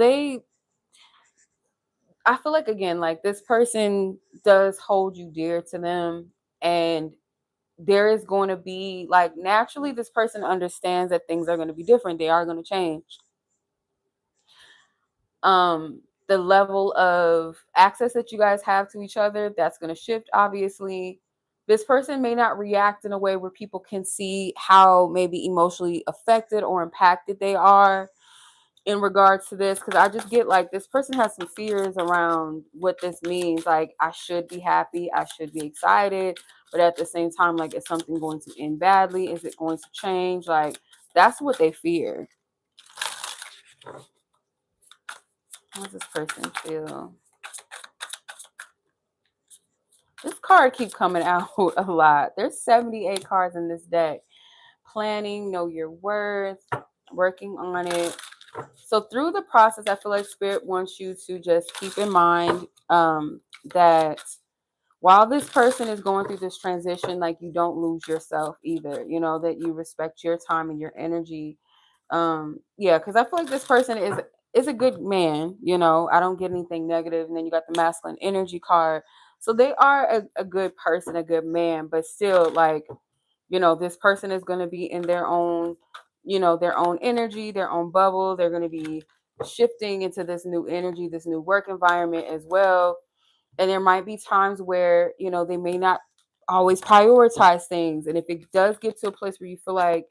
I feel like, again, like this person does hold you dear to them, and there is going to be, like, naturally this person understands that things are going to be different. They are going to change. The level of access that you guys have to each other, that's going to shift, obviously. This person may not react in a way where people can see how maybe emotionally affected or impacted they are in regards to this, because I just get like this person has some fears around what this means. Like, I should be happy, I should be excited, but at the same time, like, is something going to end badly? Is it going to change? Like, that's what they fear. How does this person feel? This card keep coming out a lot. There's 78 cards in this deck. Planning, know your worth, working on it. So through the process, I feel like Spirit wants you to just keep in mind that while this person is going through this transition, like, you don't lose yourself either. That you respect your time and your energy. Yeah, because I feel like this person is a good man. I don't get anything negative. And then you got the masculine energy card. So they are a good person, a good man, but still, like, this person is going to be in their own energy, their own bubble. They're going to be shifting into this new energy, this new work environment as well. And there might be times where, they may not always prioritize things. And if it does get to a place where you feel like,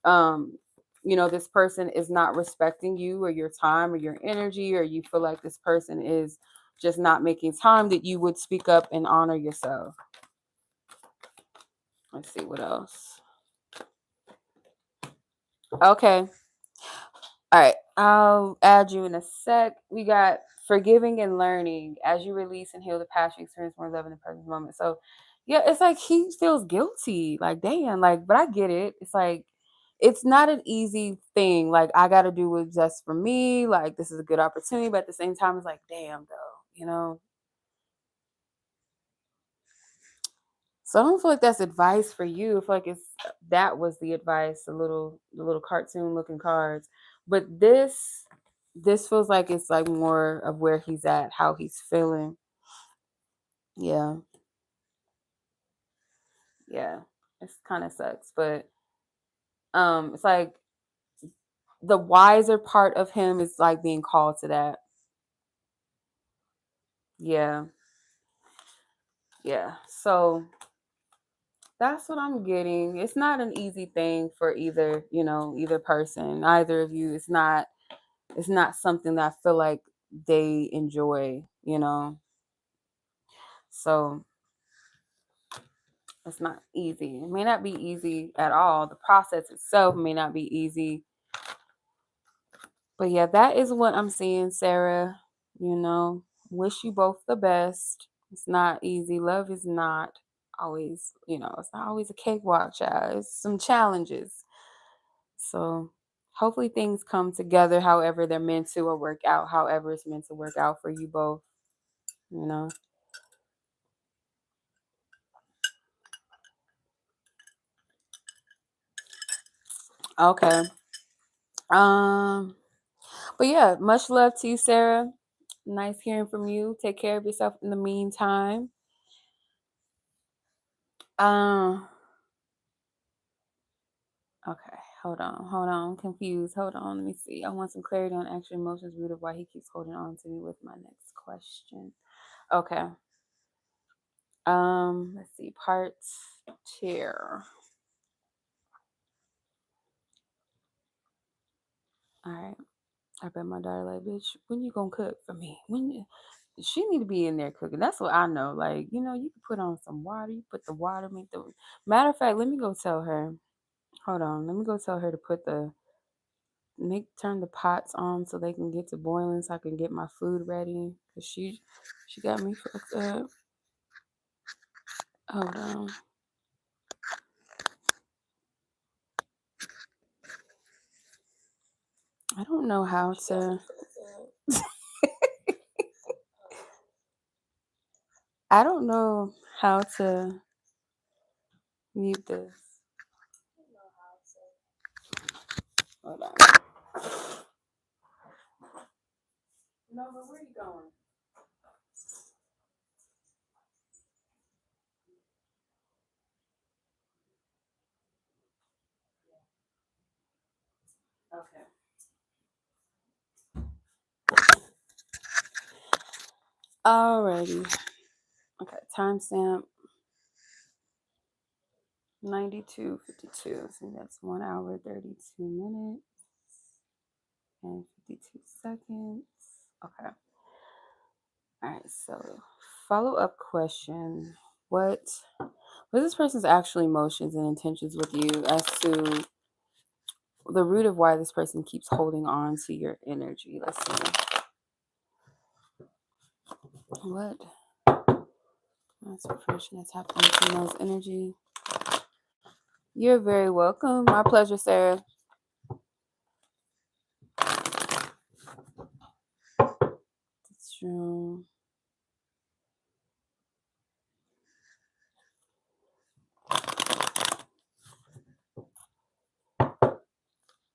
um, this person is not respecting you or your time or your energy, or you feel like this person is just not making time, that you would speak up and honor yourself. Let's see what else. Okay. All right. I'll add you in a sec. We got forgiving and learning as you release and heal the past, you experience more love in the present moment. So Yeah, it's like he feels guilty. Like, damn, like, but I get it. It's like it's not an easy thing. Like, I gotta do what's best for me. Like, this is a good opportunity, but at the same time, it's like, damn though, you know. So I don't feel like that's advice for you. I feel like it's that was the advice, the little cartoon looking cards. But this feels like it's like more of where he's at, how he's feeling. Yeah. Yeah. It's kind of sucks, but it's like the wiser part of him is like being called to that. Yeah. Yeah. So that's what I'm getting. It's not an easy thing for either, either person, either of you. It's not something that I feel like they enjoy. So it's not easy. It may not be easy at all. The process itself may not be easy. But yeah, that is what I'm seeing, Sarah. You know, wish you both the best. It's not easy. Love is not always, it's not always a cakewalk, child. It's some challenges. So hopefully things come together however they're meant to, or work out however it's meant to work out for you both, you know. Okay. Um, but yeah, much love to you, Sarah. Nice hearing from you. Take care of yourself in the meantime. Um, okay, hold on. I'm confused. Hold on, let me see. I want some clarity on actual emotions root of why he keeps holding on to me with my next question. Okay. Let's see. Part two. All right. I bet my daughter like, bitch, when you gonna cook for me? She need to be in there cooking. That's what I know. Like, you can put on some water. You put the water, make the matter of fact, let me go tell her. Hold on. Let me go tell her to put turn the pots on so they can get to boiling so I can get my food ready. Cause she got me fucked up. Hold on. I don't know how to I don't know how to mute this. Hold on. No, but where you going? Okay. Alrighty. Okay, timestamp 92:52. So that's 1 hour 32 minutes and 52 seconds. Okay. All right. So follow up question: what is this person's actual emotions and intentions with you as to the root of why this person keeps holding on to your energy? Let's see. What? That's the person that's happening to knows energy. You're very welcome. My pleasure, Sarah. It's true.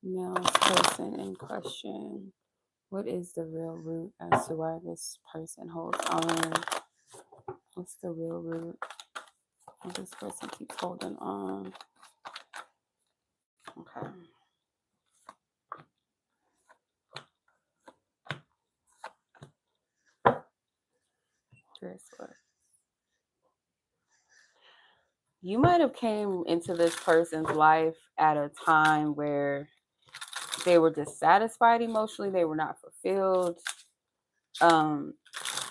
Male person in question. What is the real root as to why this person holds on? What's the real root? Why this person keeps holding on? Okay. Here's what. You might have came into this person's life at a time where they were dissatisfied emotionally, they were not fulfilled. Um,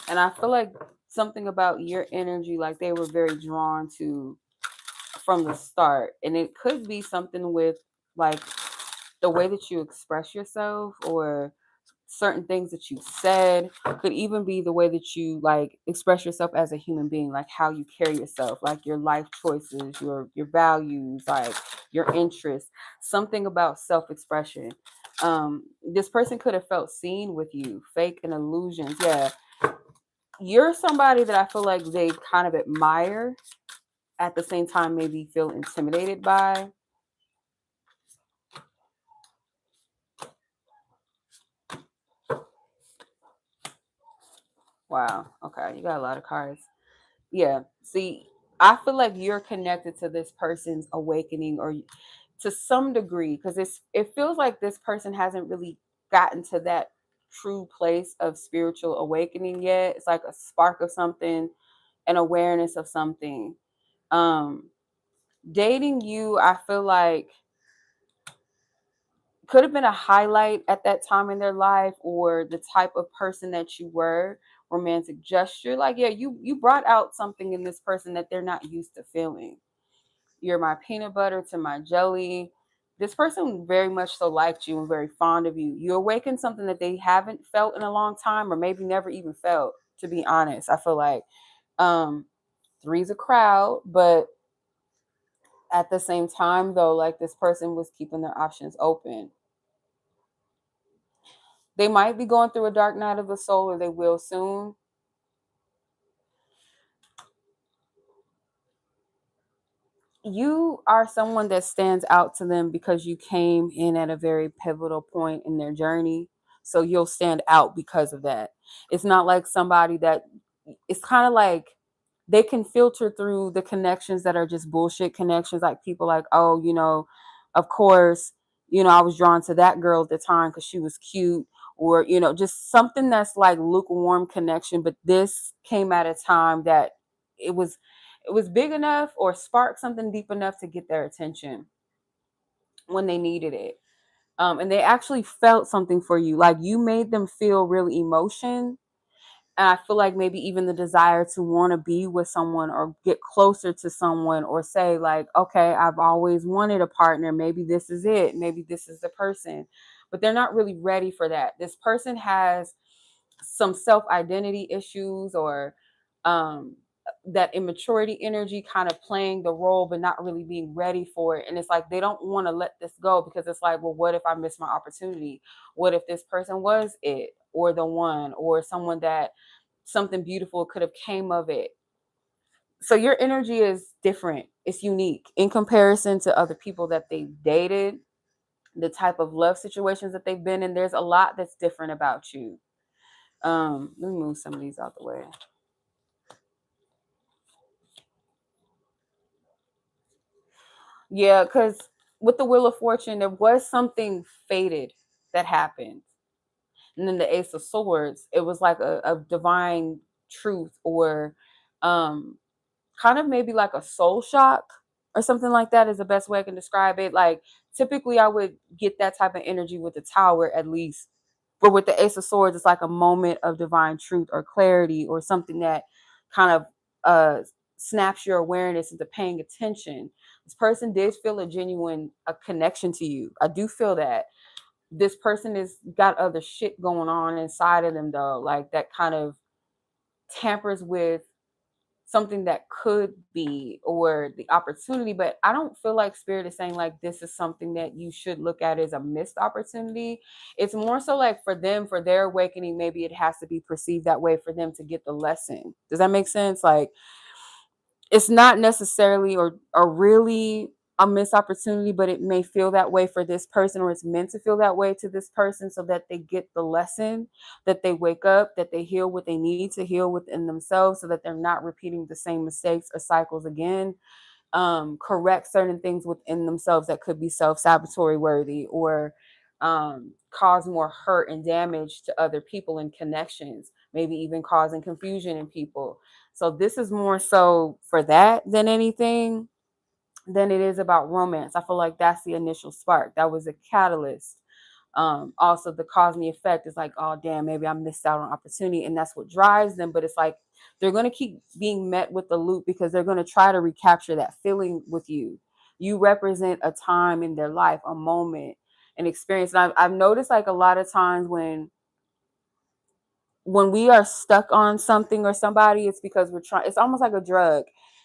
and I feel like something about your energy, like they were very drawn to from the start. And it could be something with like the way that you express yourself or certain things that you said, could even be the way that you like express yourself as a human being, like how you carry yourself, like your life choices, your values, like your interests, something about self-expression. This person could have felt seen with you, fake and illusions. Yeah, you're somebody that I feel like they kind of admire, at the same time maybe feel intimidated by. Wow. Okay. You got a lot of cards. Yeah. See, I feel like you're connected to this person's awakening, or to some degree, because it feels like this person hasn't really gotten to that true place of spiritual awakening yet. It's like a spark of something, an awareness of something. Um Dating you, I feel like could have been a highlight at that time in their life, or the type of person that you were. Romantic gesture, like, yeah, you brought out something in this person that they're not used to feeling. You're my peanut butter to my jelly. This person very much so liked you and very fond of you. You awakened something that they haven't felt in a long time, or maybe never even felt, to be honest. I feel like um three's a crowd, but at the same time though, like, this person was keeping their options open. They might be going through a dark night of the soul, or they will soon. You are someone that stands out to them because you came in at a very pivotal point in their journey. So you'll stand out because of that. It's not like somebody that, it's kind of like they can filter through the connections that are just bullshit connections. Like people like, oh, of course, I was drawn to that girl at the time because she was cute, or, just something that's like lukewarm connection. But this came at a time that it was it was big enough, or sparked something deep enough to get their attention when they needed it. And they actually felt something for you. Like, you made them feel real emotion. And I feel like maybe even the desire to want to be with someone, or get closer to someone, or say, like, okay, I've always wanted a partner. Maybe this is it. Maybe this is the person. But they're not really ready for that. This person has some self identity issues, or um, that immaturity energy kind of playing the role, but not really being ready for it. And it's like they don't want to let this go, because it's like, well, what if I miss my opportunity? What if this person was it, or the one, or someone that something beautiful could have came of it? So your energy is different. It's unique in comparison to other people that they've dated, the type of love situations that they've been in. There's a lot that's different about you. Let me move some of these out the way. Yeah, because with the Wheel of Fortune, there was something fated that happened. And then the Ace of Swords, it was like a divine truth, or um kind of maybe like a soul shock, or something like that is the best way I can describe it. Like, typically I would get that type of energy with the Tower, at least. But with the Ace of Swords, it's like a moment of divine truth or clarity, or something that kind of snaps your awareness into paying attention. This person did feel a genuine a connection to you. I do feel that. This person has got other shit going on inside of them, though, like that kind of tampers with something that could be, or the opportunity. But I don't feel like spirit is saying like this is something that you should look at as a missed opportunity. It's more so like for them, for their awakening, maybe it has to be perceived that way for them to get the lesson. Does that make sense? Like, it's not necessarily or really a missed opportunity, but it may feel that way for this person, or it's meant to feel that way to this person, so that they get the lesson, that they wake up, that they heal what they need to heal within themselves, so that they're not repeating the same mistakes or cycles again. Correct certain things within themselves that could be self-sabotory worthy, or cause more hurt and damage to other people and connections, maybe even causing confusion in people. So this is more so for that than anything, than it is about romance. I feel like that's the initial spark. That was a catalyst. Also, the cause and the effect is like, oh damn, maybe I missed out on opportunity, and that's what drives them. But it's like they're going to keep being met with the loop, because they're going to try to recapture that feeling with you. You represent a time in their life, a moment, an experience. And I've noticed, like, a lot of times when when we are stuck on something or somebody, it's because we're trying, it's almost like a drug.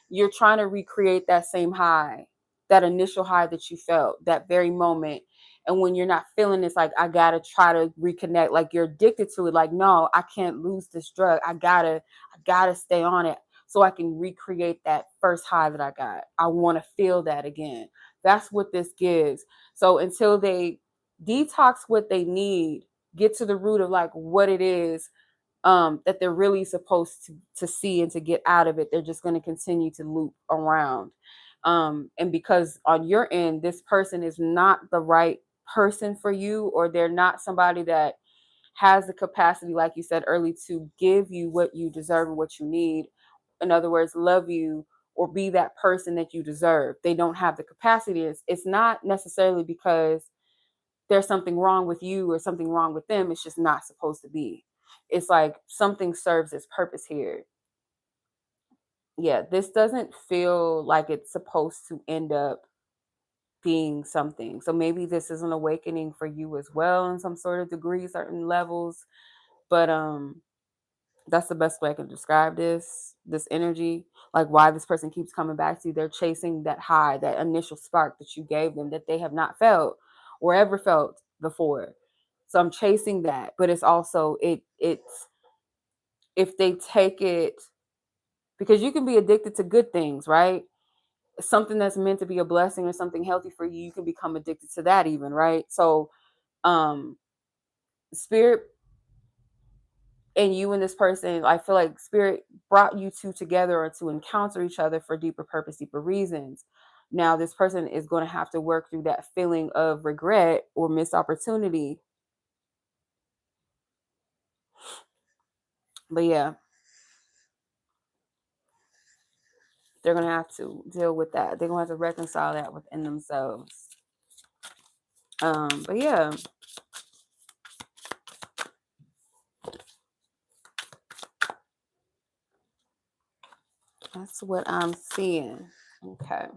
You're trying to recreate that same high, that initial high that you felt, that very moment. And when you're not feeling, it's like, I gotta try to reconnect. Like you're addicted to it. Like, no, I can't lose this drug. I gotta stay on it so I can recreate that first high that I got. I want to feel that again. That's what this gives. So until they detox what they need, get to the root of like what it is that they're really supposed to see and to get out of it, they're just going to continue to loop around. And because on your end, this person is not the right person for you, or they're not somebody that has the capacity, like you said early, to give you what you deserve and what you need. In other words, love you or be that person that you deserve. They don't have the capacity. It's not necessarily because there's something wrong with you or something wrong with them. It's just not supposed to be. It's like something serves its purpose here. Yeah, this doesn't feel like it's supposed to end up being something. So maybe this is an awakening for you as well in some sort of degree, certain levels. But that's the best way I can describe this energy. Like why this person keeps coming back to you. They're chasing that high, that initial spark that you gave them that they have not felt or ever felt before. So I'm chasing that, but it's also it's if they take it, because you can be addicted to good things, right? Something that's meant to be a blessing or something healthy for you, you can become addicted to that even, right? So um spirit and you and this person, I feel like spirit brought you two together or to encounter each other for deeper purpose, deeper reasons. Now this person is going to have to work through that feeling of regret or missed opportunity. But yeah, they're going to have to deal with that. They're going to have to reconcile that within themselves. But yeah, that's what I'm seeing. Okay.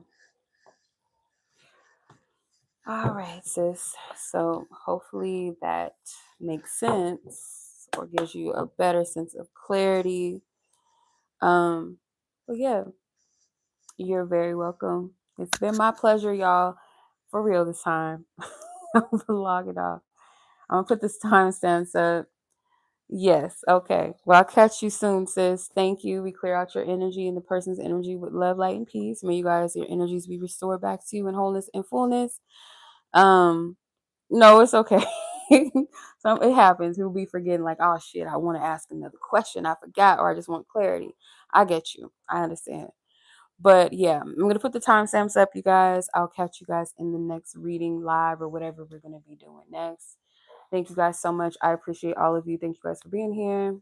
All right, sis. So hopefully that makes sense or gives you a better sense of clarity. But yeah, you're very welcome. It's been my pleasure, y'all. For real this time. I'm gonna log it off. I'm gonna put this timestamps up. Yes, okay. Well, I'll catch you soon, sis. Thank you. We clear out your energy and the person's energy with love, light, and peace. May you guys, your energies be restored back to you in wholeness and fullness. Um, no, it's okay. So it happens. We'll be forgetting, like, oh shit, I want to ask another question. I forgot, or I just want clarity. I get you. I understand. But yeah, I'm gonna put the timestamps up, you guys. I'll catch you guys in the next reading live or whatever we're gonna be doing next. Thank you guys so much. I appreciate all of you. Thank you guys for being here.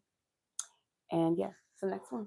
And yeah, it's the next one.